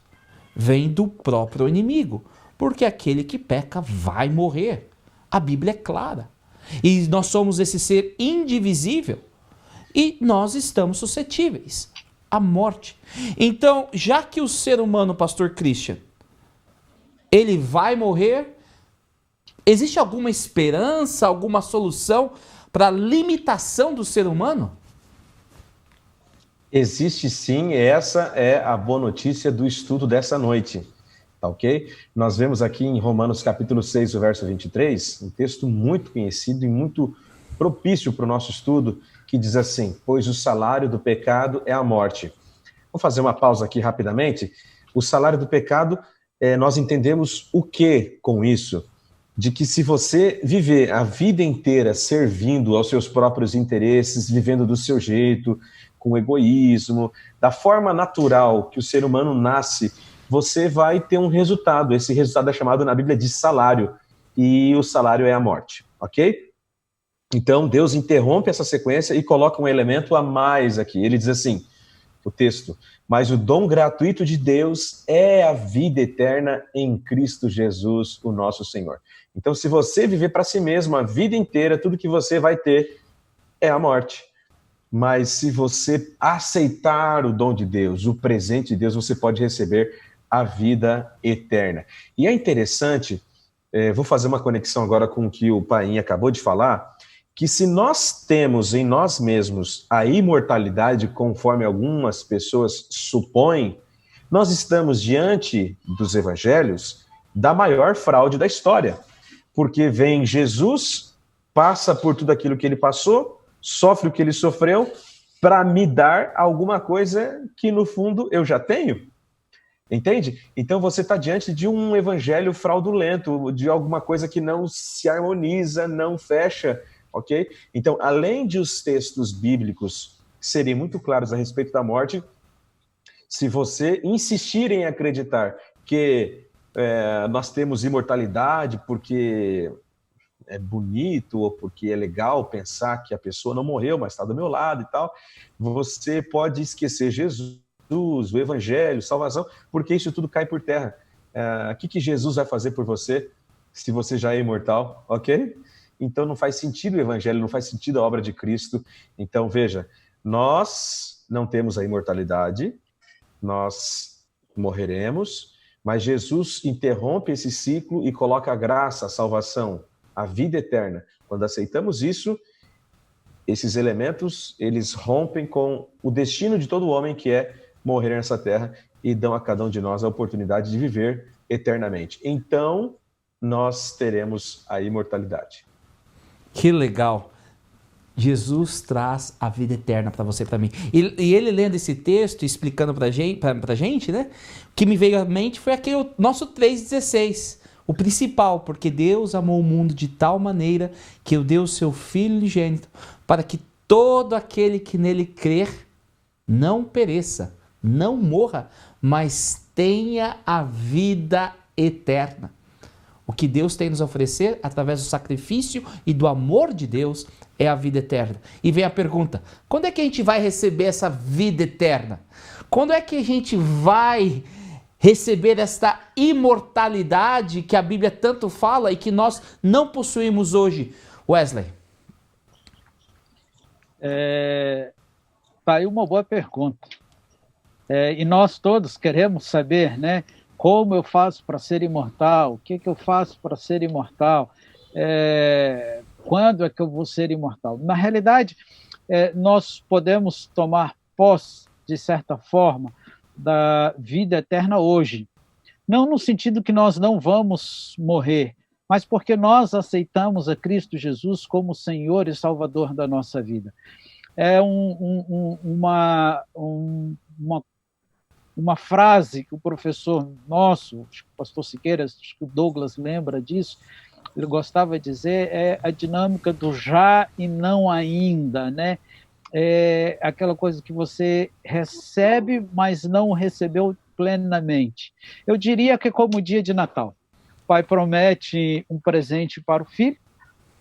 Vem do próprio inimigo. Porque aquele que peca vai morrer. A Bíblia é clara. E nós somos esse ser indivisível. E nós estamos suscetíveis à morte. Então, já que o ser humano, pastor Christian, ele vai morrer, existe alguma esperança, alguma solução para a limitação do ser humano? Existe sim, essa é a boa notícia do estudo dessa noite, tá ok? Nós vemos aqui em Romanos capítulo 6, o verso 23, um texto muito conhecido e muito propício para o nosso estudo, que diz assim: pois o salário do pecado é a morte. Vou fazer uma pausa aqui rapidamente. O salário do pecado, nós entendemos o que com isso? De que se você viver a vida inteira servindo aos seus próprios interesses, vivendo do seu jeito, com egoísmo, da forma natural que o ser humano nasce, você vai ter um resultado. Esse resultado é chamado na Bíblia de salário, e o salário é a morte, ok? Então, Deus interrompe essa sequência e coloca um elemento a mais aqui. Ele diz assim, o texto: mas o dom gratuito de Deus é a vida eterna em Cristo Jesus, o nosso Senhor. Então, se você viver para si mesmo a vida inteira, tudo que você vai ter é a morte. Mas se você aceitar o dom de Deus, o presente de Deus, você pode receber a vida eterna. E é interessante, vou fazer uma conexão agora com o que o Painha acabou de falar, que se nós temos em nós mesmos a imortalidade, conforme algumas pessoas supõem, nós estamos diante dos evangelhos da maior fraude da história. Porque vem Jesus, passa por tudo aquilo que ele passou, sofre o que ele sofreu, para me dar alguma coisa que, no fundo, eu já tenho. Entende? Então você está diante de um evangelho fraudulento, de alguma coisa que não se harmoniza, não fecha, ok? Então, além de os textos bíblicos serem muito claros a respeito da morte, se você insistir em acreditar que nós temos imortalidade porque é bonito ou porque é legal pensar que a pessoa não morreu, mas está do meu lado e tal, você pode esquecer Jesus, o evangelho, salvação, porque isso tudo cai por terra. O que Jesus vai fazer por você se você já é imortal, ok? Então não faz sentido o evangelho, não faz sentido a obra de Cristo. Então veja, nós não temos a imortalidade, nós morreremos, mas Jesus interrompe esse ciclo e coloca a graça, a salvação, a vida eterna. Quando aceitamos isso, esses elementos, eles rompem com o destino de todo homem, que é morrer nessa terra, e dão a cada um de nós a oportunidade de viver eternamente. Então, nós teremos a imortalidade. Que legal! Jesus traz a vida eterna para você e para mim. E ele lendo esse texto, explicando pra gente, né? O que me veio à mente foi aquele nosso 3,16. O principal, porque Deus amou o mundo de tal maneira que deu o seu Filho unigênito, para que todo aquele que nele crer não pereça, não morra, mas tenha a vida eterna. O que Deus tem nos oferecer, através do sacrifício e do amor de Deus, é a vida eterna. E vem a pergunta: quando é que a gente vai receber essa vida eterna? Quando é que a gente vai receber esta imortalidade que a Bíblia tanto fala e que nós não possuímos hoje? Wesley? Tá aí uma boa pergunta. E nós todos queremos saber, né? Como eu faço para ser imortal? O que eu faço para ser imortal? Quando é que eu vou ser imortal? Na realidade, nós podemos tomar posse, de certa forma, da vida eterna hoje. Não no sentido que nós não vamos morrer, mas porque nós aceitamos a Cristo Jesus como Senhor e Salvador da nossa vida. É uma frase que o professor nosso, acho que o pastor Siqueira, acho que o Douglas lembra disso, ele gostava de dizer, é a dinâmica do já e não ainda, né? É aquela coisa que você recebe, mas não recebeu plenamente. Eu diria que é como o dia de Natal. O pai promete um presente para o filho,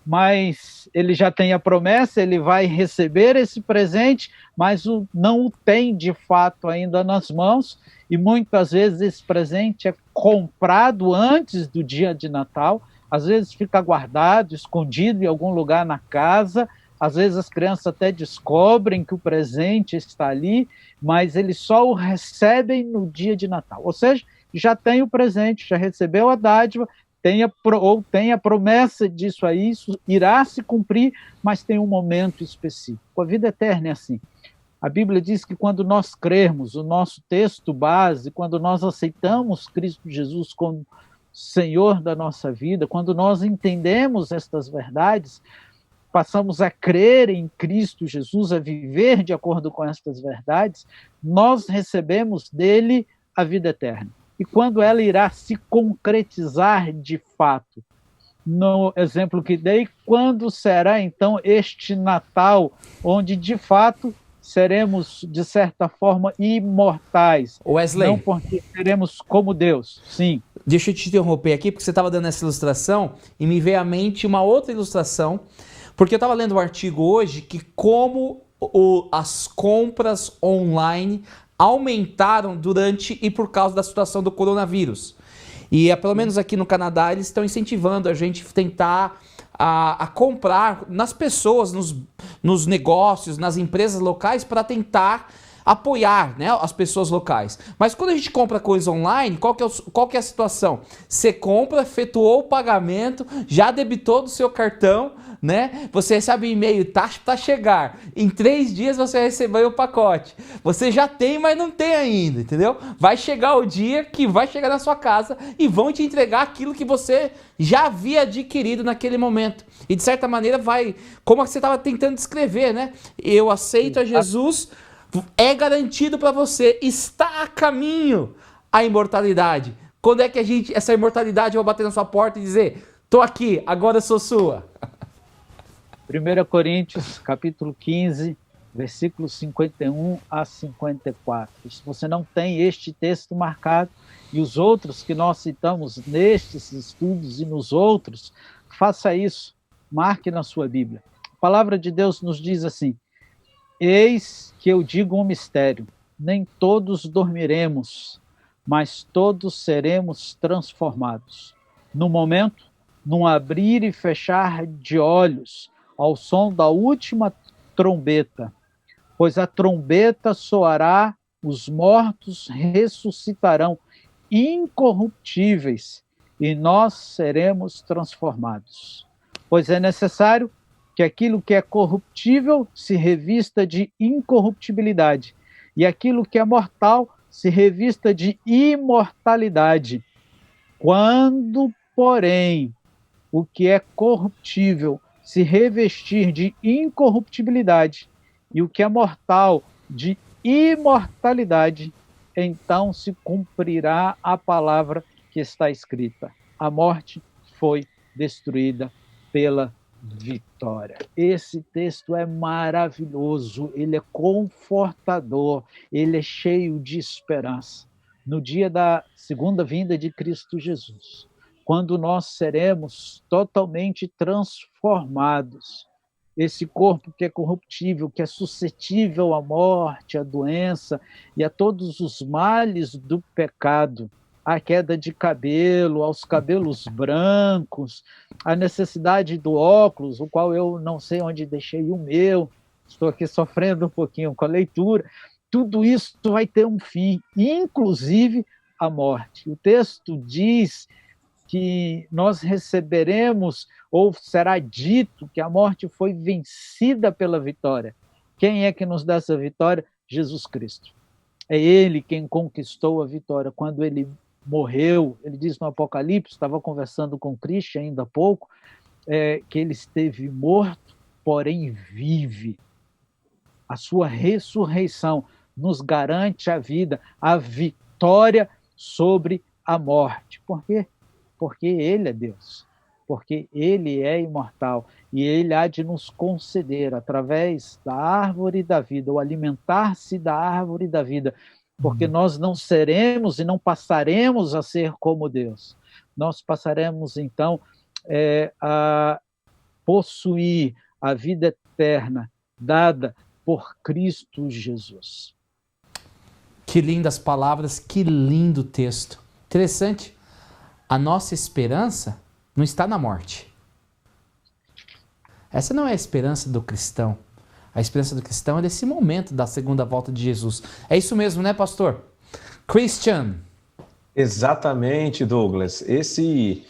mas ele já tem a promessa, ele vai receber esse presente, mas não o tem de fato ainda nas mãos, e muitas vezes esse presente é comprado antes do dia de Natal, às vezes fica guardado, escondido em algum lugar na casa, às vezes as crianças até descobrem que o presente está ali, mas eles só o recebem no dia de Natal. Ou seja, já tem o presente, já recebeu a dádiva, tem a promessa disso aí, isso irá se cumprir, mas tem um momento específico. A vida eterna é assim. A Bíblia diz que quando nós crermos, o nosso texto base, quando nós aceitamos Cristo Jesus como Senhor da nossa vida, quando nós entendemos estas verdades, passamos a crer em Cristo Jesus, a viver de acordo com estas verdades, nós recebemos dele a vida eterna. E quando ela irá se concretizar de fato? No exemplo que dei, quando será então este Natal, onde de fato seremos, de certa forma, imortais? Wesley, não porque seremos como Deus, sim. Deixa eu te interromper aqui, porque você estava dando essa ilustração e me veio à mente uma outra ilustração, porque eu estava lendo um artigo hoje que como as compras online aumentaram durante e por causa da situação do coronavírus. E pelo menos aqui no Canadá eles estão incentivando a gente tentar a comprar nas pessoas, nos negócios, nas empresas locais para tentar apoiar, né, as pessoas locais. Mas quando a gente compra coisa online, qual que é a situação? Você compra, efetuou o pagamento, já debitou do seu cartão, né? Você recebe um e-mail, tá a chegar. Em 3 dias você recebeu o pacote. Você já tem, mas não tem ainda, entendeu? Vai chegar o dia que vai chegar na sua casa e vão te entregar aquilo que você já havia adquirido naquele momento. E de certa maneira vai, como você estava tentando descrever, né? Eu aceito a Jesus, é garantido para você, está a caminho a imortalidade. Quando é que essa imortalidade vai bater na sua porta e dizer, tô aqui, agora eu sou sua? 1 Coríntios, capítulo 15, versículos 51 a 54. Se você não tem este texto marcado e os outros que nós citamos nestes estudos e nos outros, faça isso, marque na sua Bíblia. A palavra de Deus nos diz assim: eis que eu digo um mistério, nem todos dormiremos, mas todos seremos transformados. No momento, num abrir e fechar de olhos, ao som da última trombeta, pois a trombeta soará, os mortos ressuscitarão incorruptíveis e nós seremos transformados. Pois é necessário que aquilo que é corruptível se revista de incorruptibilidade e aquilo que é mortal se revista de imortalidade. Quando, porém, o que é corruptível se revestir de incorruptibilidade e o que é mortal de imortalidade, então se cumprirá a palavra que está escrita: a morte foi destruída pela vitória. Esse texto é maravilhoso, ele é confortador, ele é cheio de esperança. No dia da segunda vinda de Cristo Jesus, quando nós seremos totalmente transformados, esse corpo que é corruptível, que é suscetível à morte, à doença e a todos os males do pecado, à queda de cabelo, aos cabelos brancos, à necessidade do óculos, o qual eu não sei onde deixei o meu, estou aqui sofrendo um pouquinho com a leitura, tudo isso vai ter um fim, inclusive a morte. O texto diz que nós receberemos, ou será dito que a morte foi vencida pela vitória. Quem é que nos dá essa vitória? Jesus Cristo. É Ele quem conquistou a vitória. Quando Ele morreu, Ele diz no Apocalipse, estava conversando com Cristo ainda há pouco, que Ele esteve morto, porém vive. A sua ressurreição nos garante a vida, a vitória sobre a morte. Por quê? Porque Ele é Deus, porque Ele é imortal e Ele há de nos conceder, através da árvore da vida, o alimentar-se da árvore da vida, porque nós não seremos e não passaremos a ser como Deus. Nós passaremos, então, a possuir a vida eterna dada por Cristo Jesus. Que lindas palavras, que lindo texto. Interessante. A nossa esperança não está na morte. Essa não é a esperança do cristão. A esperança do cristão é desse momento da segunda volta de Jesus. É isso mesmo, né, pastor? Christian. Exatamente, Douglas. Esse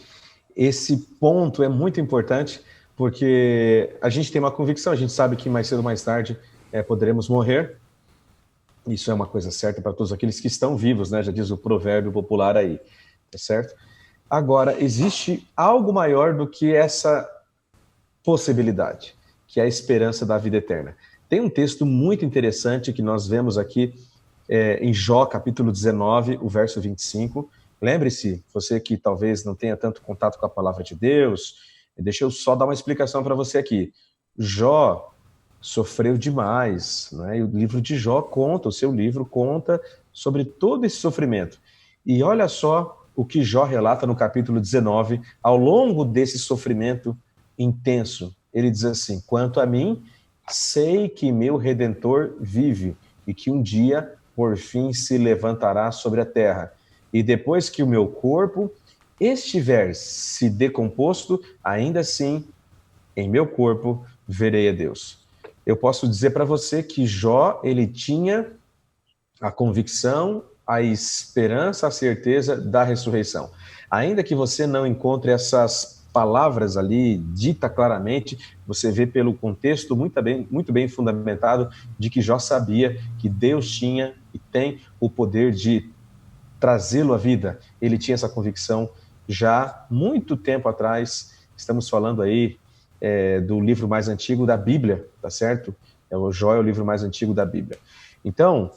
ponto é muito importante, porque a gente tem uma convicção, a gente sabe que mais cedo ou mais tarde poderemos morrer, Isso é uma coisa certa para todos aqueles que estão vivos, né? Já diz o provérbio popular aí, tá certo? Agora, existe algo maior do que essa possibilidade, que é a esperança da vida eterna. Tem um texto muito interessante que nós vemos aqui em Jó, capítulo 19, o verso 25. Lembre-se, você que talvez não tenha tanto contato com a palavra de Deus, deixa eu só dar uma explicação para você aqui. Jó sofreu demais, né? E o livro de Jó conta, o seu livro conta sobre todo esse sofrimento. E olha só o que Jó relata no capítulo 19, ao longo desse sofrimento intenso. Ele diz assim: quanto a mim, sei que meu Redentor vive e que um dia, por fim, se levantará sobre a terra. E depois que o meu corpo estiver se decomposto, ainda assim, em meu corpo, verei a Deus. Eu posso dizer para você que Jó, ele tinha a convicção, a esperança, a certeza da ressurreição. Ainda que você não encontre essas palavras ali dita claramente, você vê pelo contexto muito bem fundamentado de que Jó sabia que Deus tinha e tem o poder de trazê-lo à vida. Ele tinha essa convicção já muito tempo atrás. Estamos falando aí do livro mais antigo da Bíblia, tá certo? O Jó é o livro mais antigo da Bíblia. Então,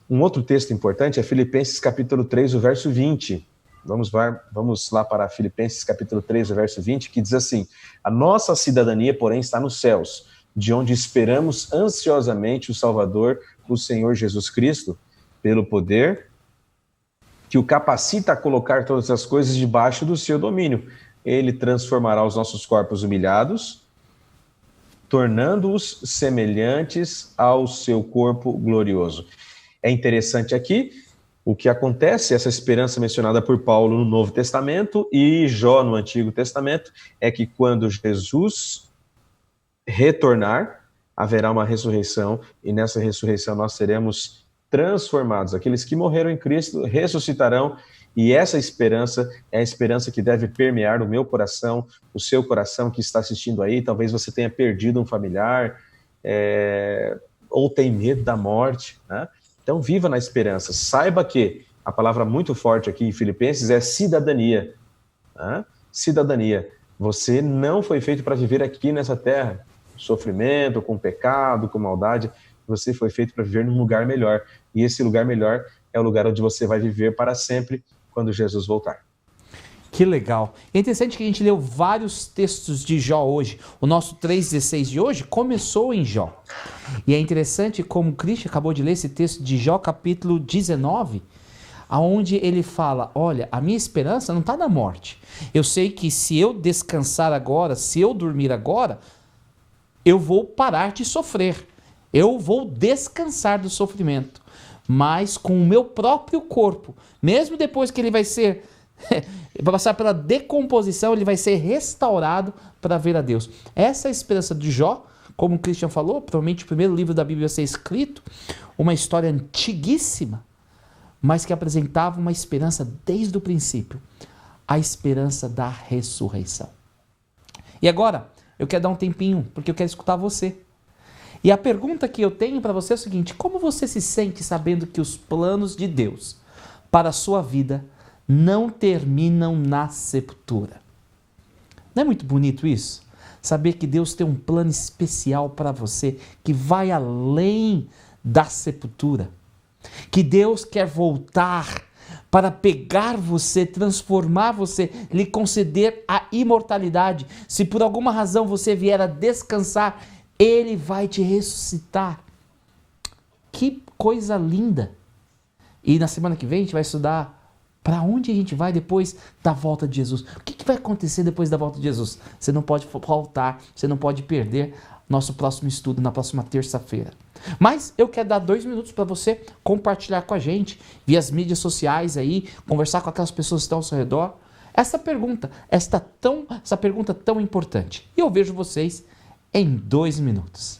um outro texto importante é Filipenses capítulo 3, o verso 20. Vamos lá para Filipenses capítulo 3, o verso 20, que diz assim: a nossa cidadania, porém, está nos céus, de onde esperamos ansiosamente o Salvador, o Senhor Jesus Cristo, pelo poder que o capacita a colocar todas as coisas debaixo do seu domínio. Ele transformará os nossos corpos humilhados, tornando-os semelhantes ao seu corpo glorioso. É interessante aqui o que acontece, essa esperança mencionada por Paulo no Novo Testamento e Jó no Antigo Testamento, é que quando Jesus retornar, haverá uma ressurreição, e nessa ressurreição nós seremos transformados. Aqueles que morreram em Cristo ressuscitarão, e essa esperança é a esperança que deve permear o meu coração, o seu coração que está assistindo aí. Talvez você tenha perdido um familiar, ou tem medo da morte, né? Então viva na esperança. Saiba que a palavra muito forte aqui em Filipenses é cidadania, né? Cidadania. Você não foi feito para viver aqui nessa terra, sofrimento, com pecado, com maldade. Você foi feito para viver num lugar melhor. E esse lugar melhor é o lugar onde você vai viver para sempre quando Jesus voltar. Que legal. É interessante que a gente leu vários textos de Jó hoje. O nosso 3,16 de hoje começou em Jó. E é interessante como o Christian acabou de ler esse texto de Jó, capítulo 19, aonde ele fala: olha, a minha esperança não está na morte. Eu sei que se eu descansar agora, se eu dormir agora, eu vou parar de sofrer. Eu vou descansar do sofrimento. Mas com o meu próprio corpo, mesmo depois que ele vai ser vai passar pela decomposição, ele vai ser restaurado para ver a Deus. Essa é a esperança de Jó, como o Christian falou, provavelmente o primeiro livro da Bíblia a ser escrito, uma história antiguíssima, mas que apresentava uma esperança desde o princípio, a esperança da ressurreição. E agora, eu quero dar um tempinho, porque eu quero escutar você. E a pergunta que eu tenho para você é o seguinte: como você se sente sabendo que os planos de Deus para a sua vida não terminam na sepultura? Não é muito bonito isso? Saber que Deus tem um plano especial para você que vai além da sepultura. Que Deus quer voltar para pegar você, transformar você, lhe conceder a imortalidade. Se por alguma razão você vier a descansar, Ele vai te ressuscitar. Que coisa linda! E na semana que vem a gente vai estudar para onde a gente vai depois da volta de Jesus. O que vai acontecer depois da volta de Jesus? Você não pode faltar, você não pode perder nosso próximo estudo na próxima terça-feira. Mas eu quero dar 2 minutos para você compartilhar com a gente, via as mídias sociais aí, conversar com aquelas pessoas que estão ao seu redor. Essa pergunta tão importante. E eu vejo vocês em 2 minutos.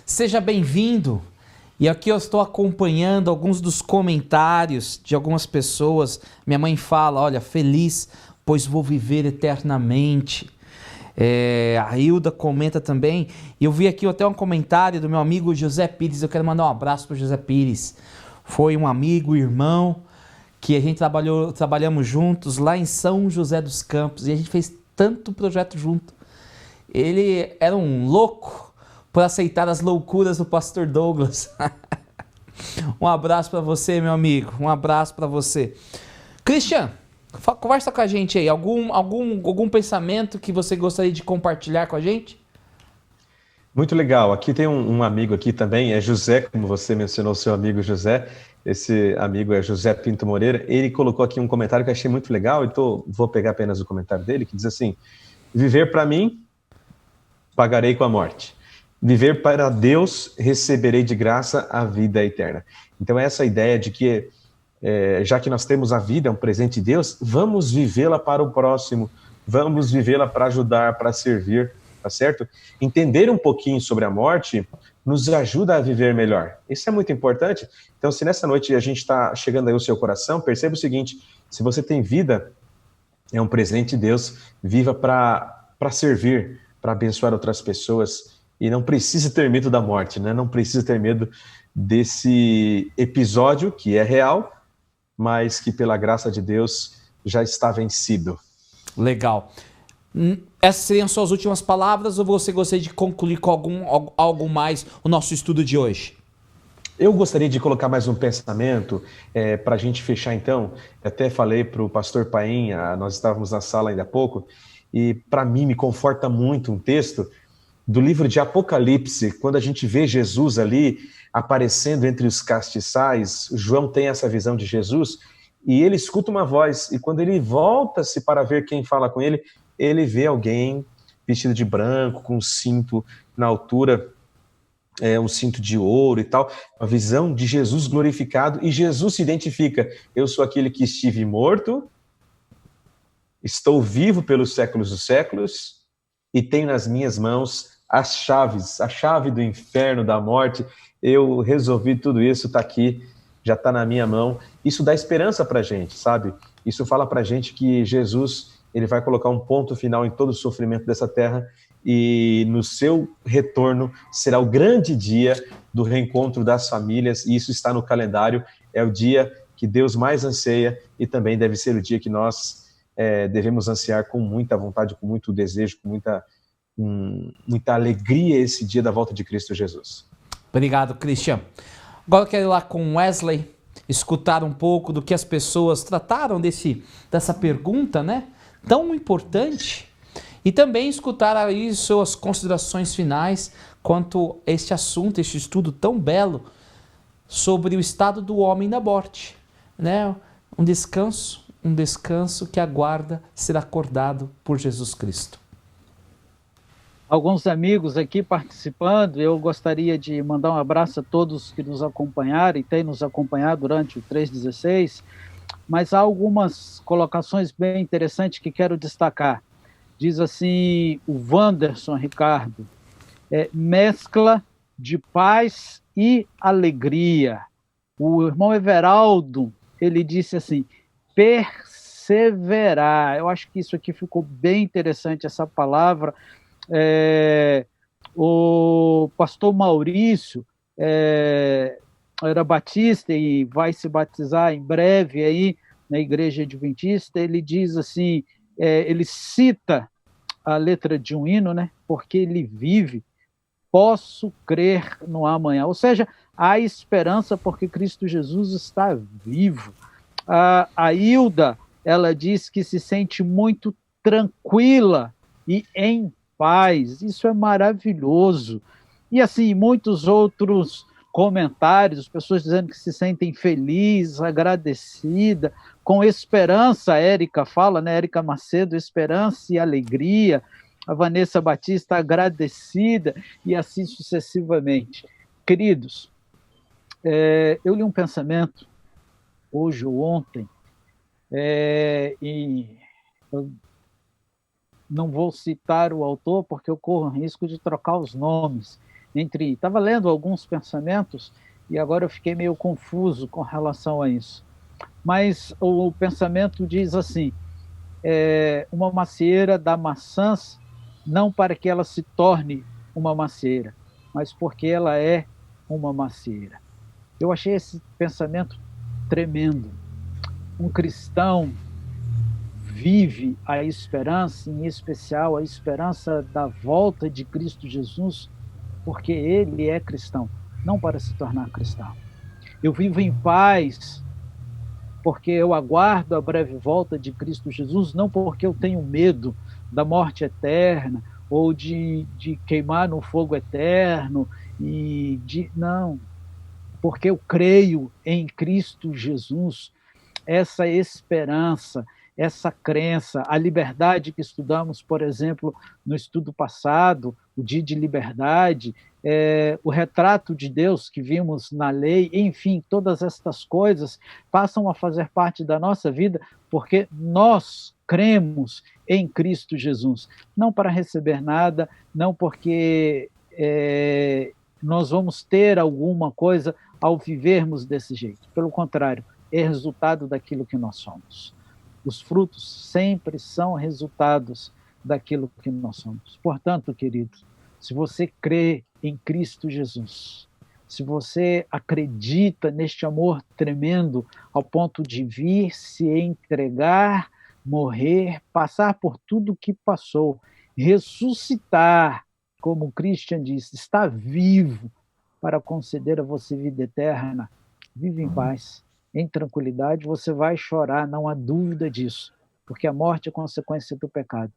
seja bem-vindo. E aqui eu estou acompanhando alguns dos comentários de algumas pessoas. Minha mãe fala, olha, feliz, pois vou viver eternamente. A Hilda comenta também. E eu vi aqui até um comentário do meu amigo José Pires. Eu quero mandar um abraço para o José Pires. Foi um amigo, irmão, que a gente trabalhamos juntos lá em São José dos Campos. E a gente fez tanto projeto junto. Ele era um louco por aceitar as loucuras do pastor Douglas. Um abraço para você, meu amigo. Um abraço para você. Christian, conversa com a gente aí. Algum pensamento que você gostaria de compartilhar com a gente? Muito legal. Aqui tem um amigo aqui também, é José, como você mencionou, seu amigo José. Esse amigo é José Pinto Moreira. Ele colocou aqui um comentário que eu achei muito legal, então vou pegar apenas o comentário dele, que diz assim: viver para mim, pagarei com a morte. Viver para Deus, receberei de graça a vida eterna. Então essa ideia de que, já que nós temos a vida, é um presente de Deus, vamos vivê-la para o próximo, vamos vivê-la para ajudar, para servir, tá certo? Entender um pouquinho sobre a morte nos ajuda a viver melhor. Isso é muito importante. Então, se nessa noite a gente está chegando aí ao seu coração, perceba o seguinte: se você tem vida, é um presente de Deus, viva para servir, para abençoar outras pessoas, e não precisa ter medo da morte, né? Não precisa ter medo desse episódio que é real, mas que pela graça de Deus já está vencido. Legal. Essas seriam suas últimas palavras ou você gostaria de concluir com algo mais o nosso estudo de hoje? Eu gostaria de colocar mais um pensamento para a gente fechar então. Até falei para o pastor Painha, nós estávamos na sala ainda há pouco, e para mim me conforta muito um texto do livro de Apocalipse, quando a gente vê Jesus ali aparecendo entre os castiçais. João tem essa visão de Jesus e ele escuta uma voz, e quando ele volta-se para ver quem fala com ele, ele vê alguém vestido de branco, com um cinto na altura, um cinto de ouro e tal, uma visão de Jesus glorificado, e Jesus se identifica: eu sou aquele que estive morto, estou vivo pelos séculos dos séculos, e tenho nas minhas mãos as chaves, a chave do inferno, da morte. Eu resolvi tudo isso, está aqui, já está na minha mão. Isso dá esperança para a gente, sabe? Isso fala para a gente que Jesus, ele vai colocar um ponto final em todo o sofrimento dessa terra, e no seu retorno será o grande dia do reencontro das famílias, e isso está no calendário. É o dia que Deus mais anseia, e também deve ser o dia que nós devemos ansiar com muita vontade, com muito desejo, com muita alegria, esse dia da volta de Cristo Jesus. Obrigado, Christian. Agora eu quero ir lá com Wesley, escutar um pouco do que as pessoas trataram dessa pergunta, né? Tão importante. E também escutar aí suas considerações finais quanto a este assunto, este estudo tão belo sobre o estado do homem na morte, né? Um descanso que aguarda ser acordado por Jesus Cristo. Alguns amigos aqui participando, eu gostaria de mandar um abraço a todos que nos acompanharam e têm nos acompanhado durante o 316, mas há algumas colocações bem interessantes que quero destacar. Diz assim o Wanderson Ricardo: mescla de paz e alegria. O irmão Everaldo, ele disse assim: perseverar. Eu acho que isso aqui ficou bem interessante, essa palavra. O pastor Maurício era batista e vai se batizar em breve aí na Igreja Adventista. Ele diz assim, ele cita a letra de um hino, né? Porque ele vive, posso crer no amanhã. Ou seja, há esperança porque Cristo Jesus está vivo. A Hilda, ela diz que se sente muito tranquila e em paz. Isso é maravilhoso. E assim, muitos outros comentários, pessoas dizendo que se sentem felizes, agradecidas, com esperança. A Érica fala, né? Érica Macedo, esperança e alegria. A Vanessa Batista, agradecida, e assim sucessivamente. Queridos, eu li um pensamento hoje ou ontem, e eu não vou citar o autor porque eu corro o risco de trocar os nomes, Estava lendo alguns pensamentos e agora eu fiquei meio confuso com relação a isso. Mas o pensamento diz assim: uma macieira dá maçãs não para que ela se torne uma macieira, mas porque ela é uma macieira. Eu achei esse pensamento tremendo. Um cristão vive a esperança, em especial a esperança da volta de Cristo Jesus, porque ele é cristão, não para se tornar cristão. Eu vivo em paz porque eu aguardo a breve volta de Cristo Jesus, não porque eu tenho medo da morte eterna ou de queimar no fogo eterno, não, porque eu creio em Cristo Jesus. Essa esperança, essa crença, a liberdade que estudamos, por exemplo, no estudo passado, o Dia de Liberdade, o retrato de Deus que vimos na lei, enfim, todas estas coisas passam a fazer parte da nossa vida porque nós cremos em Cristo Jesus, não para receber nada, não porque nós vamos ter alguma coisa ao vivermos desse jeito, pelo contrário, é resultado daquilo que nós somos. Os frutos sempre são resultados daquilo que nós somos. Portanto, queridos, se você crê em Cristo Jesus, se você acredita neste amor tremendo ao ponto de vir, se entregar, morrer, passar por tudo que passou, ressuscitar, como o Christian disse, está vivo para conceder a você vida eterna, vive em paz, em tranquilidade, você vai chorar, não há dúvida disso, porque a morte é consequência do pecado.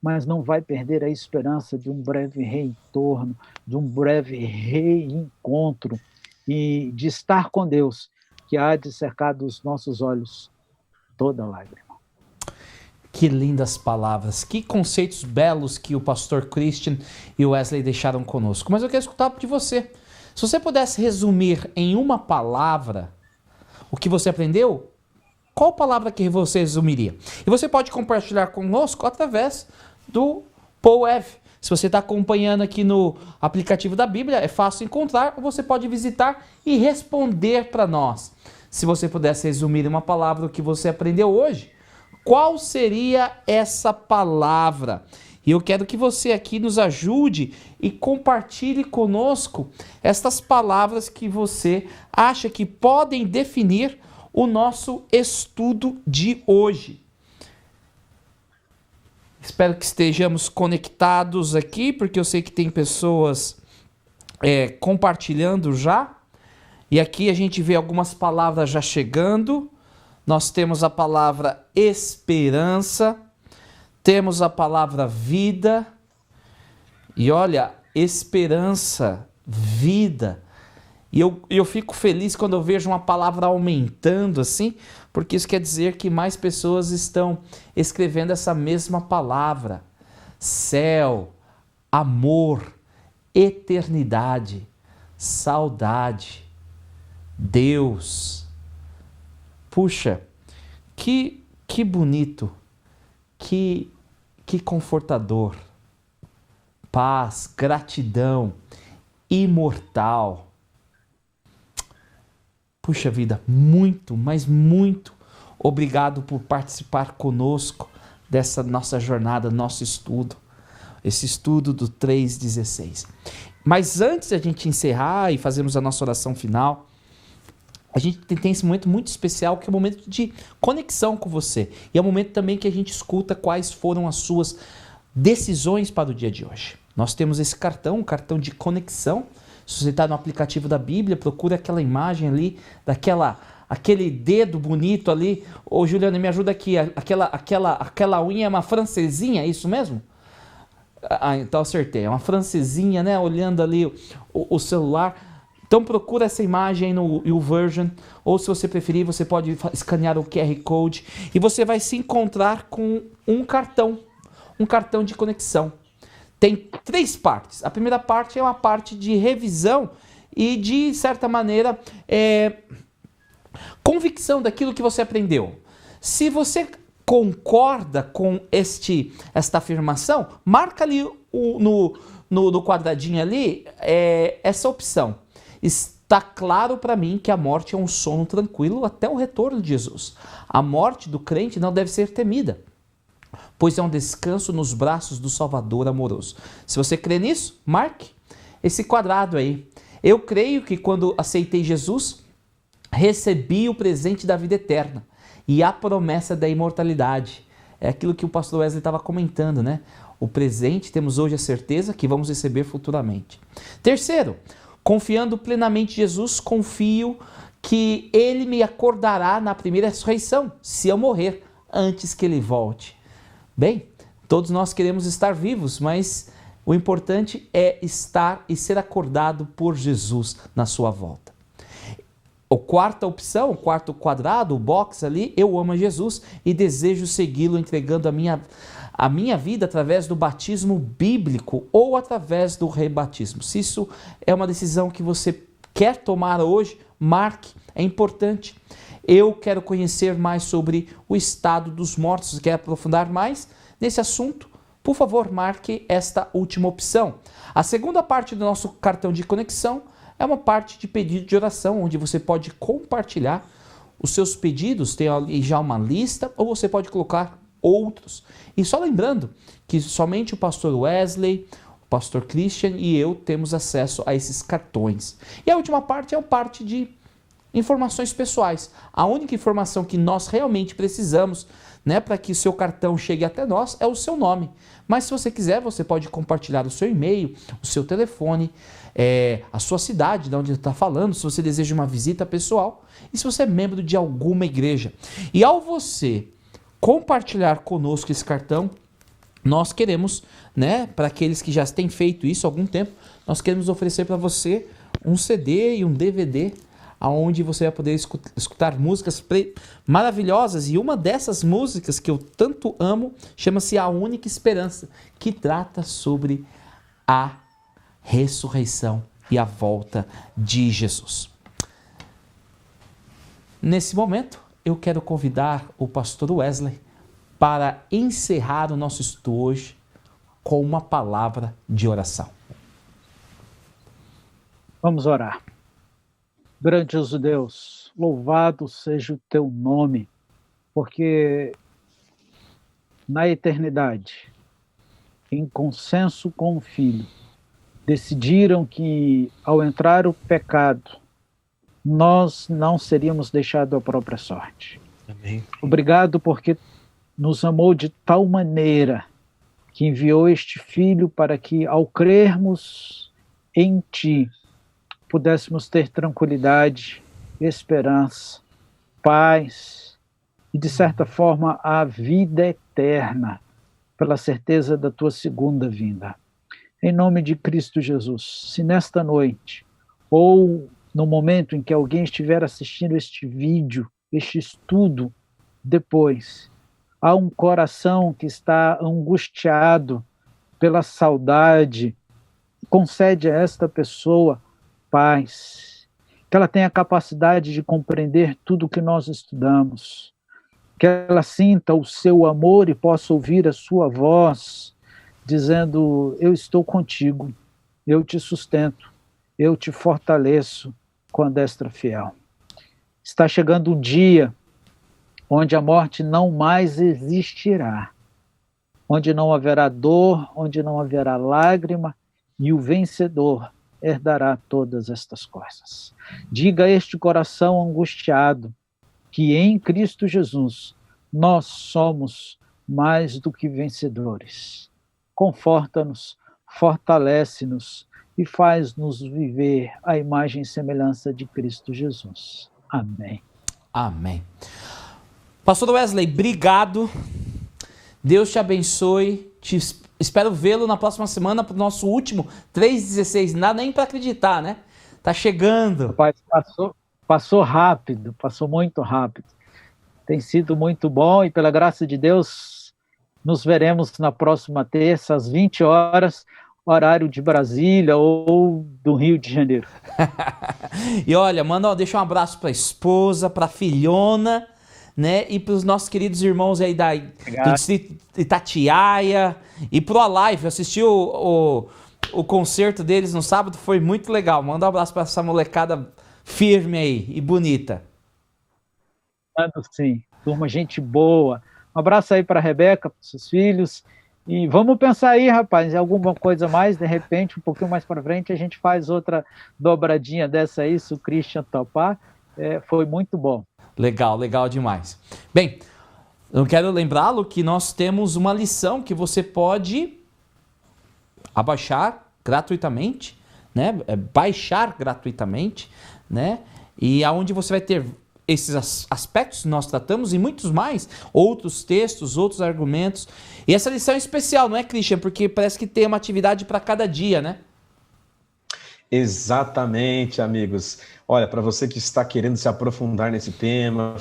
Mas não vai perder a esperança de um breve retorno, de um breve reencontro e de estar com Deus, que há de cercar dos nossos olhos toda lágrima. Que lindas palavras, que conceitos belos que o pastor Christian e o Wesley deixaram conosco. Mas eu quero escutar de você. Se você pudesse resumir em uma palavra o que você aprendeu, qual palavra que você resumiria? E você pode compartilhar conosco através do POEV. Se você está acompanhando aqui no aplicativo da Bíblia, é fácil encontrar, ou você pode visitar e responder para nós. Se você pudesse resumir em uma palavra o que você aprendeu hoje, qual seria essa palavra? E eu quero que você aqui nos ajude e compartilhe conosco estas palavras que você acha que podem definir o nosso estudo de hoje. Espero que estejamos conectados aqui, porque eu sei que tem pessoas compartilhando já. E aqui a gente vê algumas palavras já chegando. Nós temos a palavra esperança, temos a palavra vida. E olha, esperança, vida. E eu fico feliz quando eu vejo uma palavra aumentando assim, porque isso quer dizer que mais pessoas estão escrevendo essa mesma palavra. Céu, amor, eternidade, saudade, Deus. Puxa, que bonito, que confortador. Paz, gratidão, imortal. Puxa vida, muito, mas muito obrigado por participar conosco dessa nossa jornada, nosso estudo, esse estudo do 3,16. Mas antes de a gente encerrar e fazermos a nossa oração final, a gente tem esse momento muito especial, que é o momento de conexão com você. E é o momento também que a gente escuta quais foram as suas decisões para o dia de hoje. Nós temos esse cartão, um cartão de conexão. Se você está no aplicativo da Bíblia, procura aquela imagem ali, aquele dedo bonito ali. Ô Juliana, me ajuda aqui, aquela unha é uma francesinha, é isso mesmo? Ah, então acertei, é uma francesinha, né? Olhando ali o celular. Então procura essa imagem aí no YouVersion, ou se você preferir, você pode escanear o QR Code e você vai se encontrar com um cartão de conexão. Tem 3 partes. A primeira parte é uma parte de revisão e, de certa maneira, convicção daquilo que você aprendeu. Se você concorda com esta afirmação, marca ali no quadradinho ali essa opção. Está claro para mim que a morte é um sono tranquilo até o retorno de Jesus. A morte do crente não deve ser temida, pois é um descanso nos braços do Salvador amoroso. Se você crê nisso, marque esse quadrado aí. Eu creio que quando aceitei Jesus, recebi o presente da vida eterna e a promessa da imortalidade. É aquilo que o pastor Wesley estava comentando, né? O presente, temos hoje a certeza que vamos receber futuramente. Terceiro, confiando plenamente em Jesus, confio que Ele me acordará na primeira ressurreição, se eu morrer antes que Ele volte. Bem, todos nós queremos estar vivos, mas o importante é estar e ser acordado por Jesus na sua volta. A quarta opção, o quarto quadrado, o box ali, eu amo a Jesus e desejo segui-lo entregando a minha vida através do batismo bíblico ou através do rebatismo. Se isso é uma decisão que você quer tomar hoje, marque, é importante. Eu quero conhecer mais sobre o estado dos mortos, quer aprofundar mais nesse assunto? Por favor, marque esta última opção. A segunda parte do nosso cartão de conexão é uma parte de pedido de oração, onde você pode compartilhar os seus pedidos, tem ali já uma lista, ou você pode colocar outros. E só lembrando que somente o pastor Wesley, o pastor Christian e eu temos acesso a esses cartões. E a última parte é a parte de informações pessoais. A única informação que nós realmente precisamos, né, para que o seu cartão chegue até nós é o seu nome. Mas se você quiser, você pode compartilhar o seu e-mail, o seu telefone, a sua cidade, de onde está falando, se você deseja uma visita pessoal e se você é membro de alguma igreja. E ao você compartilhar conosco esse cartão, nós queremos, né, para aqueles que já têm feito isso há algum tempo, nós queremos oferecer para você um CD e um DVD onde você vai poder escutar músicas maravilhosas, e uma dessas músicas que eu tanto amo chama-se A Única Esperança, que trata sobre a ressurreição e a volta de Jesus. Nesse momento, eu quero convidar o pastor Wesley para encerrar o nosso estudo hoje com uma palavra de oração. Vamos orar. Grandioso Deus, louvado seja o teu nome, porque na eternidade, em consenso com o Filho, decidiram que ao entrar o pecado, nós não seríamos deixados à própria sorte. Amém. Obrigado porque nos amou de tal maneira que enviou este Filho para que, ao crermos em Ti, pudéssemos ter tranquilidade, esperança, paz e, de certa forma, a vida eterna, pela certeza da Tua segunda vinda. Em nome de Cristo Jesus, se nesta noite, ou no momento em que alguém estiver assistindo este vídeo, este estudo, depois, há um coração que está angustiado pela saudade, concede a esta pessoa paz, que ela tenha a capacidade de compreender tudo o que nós estudamos, que ela sinta o seu amor e possa ouvir a sua voz, dizendo: eu estou contigo, eu te sustento, eu te fortaleço com a destra fiel. Está chegando um dia onde a morte não mais existirá, onde não haverá dor, onde não haverá lágrima, e o vencedor herdará todas estas coisas. Diga a este coração angustiado que em Cristo Jesus nós somos mais do que vencedores. Conforta-nos, fortalece-nos e faz-nos viver a imagem e semelhança de Cristo Jesus. Amém. Amém. Pastor Wesley, obrigado. Deus te abençoe. Espero vê-lo na próxima semana para o nosso último 3:16. Não dá nem para acreditar, né? Tá chegando. Rapaz, passou rápido, passou muito rápido. Tem sido muito bom e, pela graça de Deus, nos veremos na próxima terça, às 20 horas, horário de Brasília ou do Rio de Janeiro. E olha, deixa um abraço para a esposa, para a filhona, né? E para os nossos queridos irmãos aí do distrito de Itatiaia e pro Alive. Eu assisti o concerto deles no sábado, foi muito legal. Manda um abraço para essa molecada firme aí e bonita. Mando sim, turma, gente boa. Um abraço aí para a Rebeca, para os seus filhos. E vamos pensar aí, rapaz, em alguma coisa mais, de repente, um pouquinho mais para frente, a gente faz outra dobradinha dessa aí, se o Christian topar. Foi muito bom. Legal, legal demais. Bem, eu quero lembrá-lo que nós temos uma lição que você pode abaixar gratuitamente, né? Baixar gratuitamente, né? E aonde você vai ter esses aspectos que nós tratamos e muitos mais, outros textos, outros argumentos. E essa lição é especial, não é, Christian? Porque parece que tem uma atividade para cada dia, né? Exatamente, amigos. Olha, para você que está querendo se aprofundar nesse tema,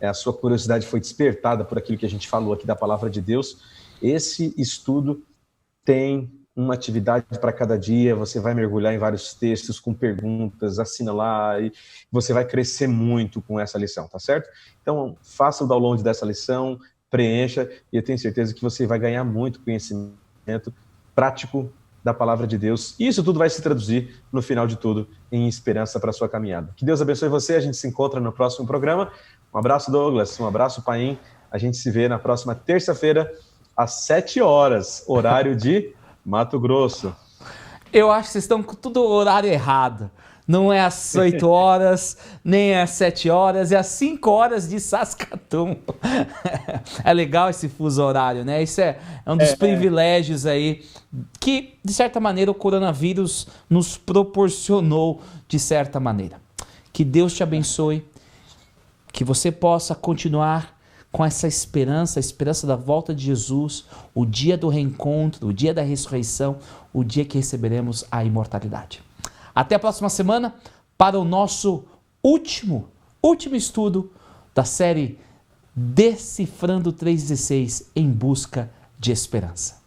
a sua curiosidade foi despertada por aquilo que a gente falou aqui da palavra de Deus, esse estudo tem uma atividade para cada dia, você vai mergulhar em vários textos com perguntas, assinalar, e você vai crescer muito com essa lição, tá certo? Então, faça o download dessa lição, preencha, e eu tenho certeza que você vai ganhar muito conhecimento prático da palavra de Deus. E isso tudo vai se traduzir, no final de tudo, em esperança para a sua caminhada. Que Deus abençoe você, a gente se encontra no próximo programa. Um abraço, Douglas, um abraço, Paim. A gente se vê na próxima terça-feira, às 7 horas, horário de Mato Grosso. Eu acho que vocês estão com tudo o horário errado. Não é às 8 horas, nem às 7 horas, é às 5 horas de Saskatoon. É legal esse fuso horário, né? Isso é um dos privilégios aí que, de certa maneira, o coronavírus nos proporcionou, de certa maneira. Que Deus te abençoe, que você possa continuar com essa esperança, a esperança da volta de Jesus, o dia do reencontro, o dia da ressurreição, o dia que receberemos a imortalidade. Até a próxima semana para o nosso último estudo da série Decifrando 316 em busca de esperança.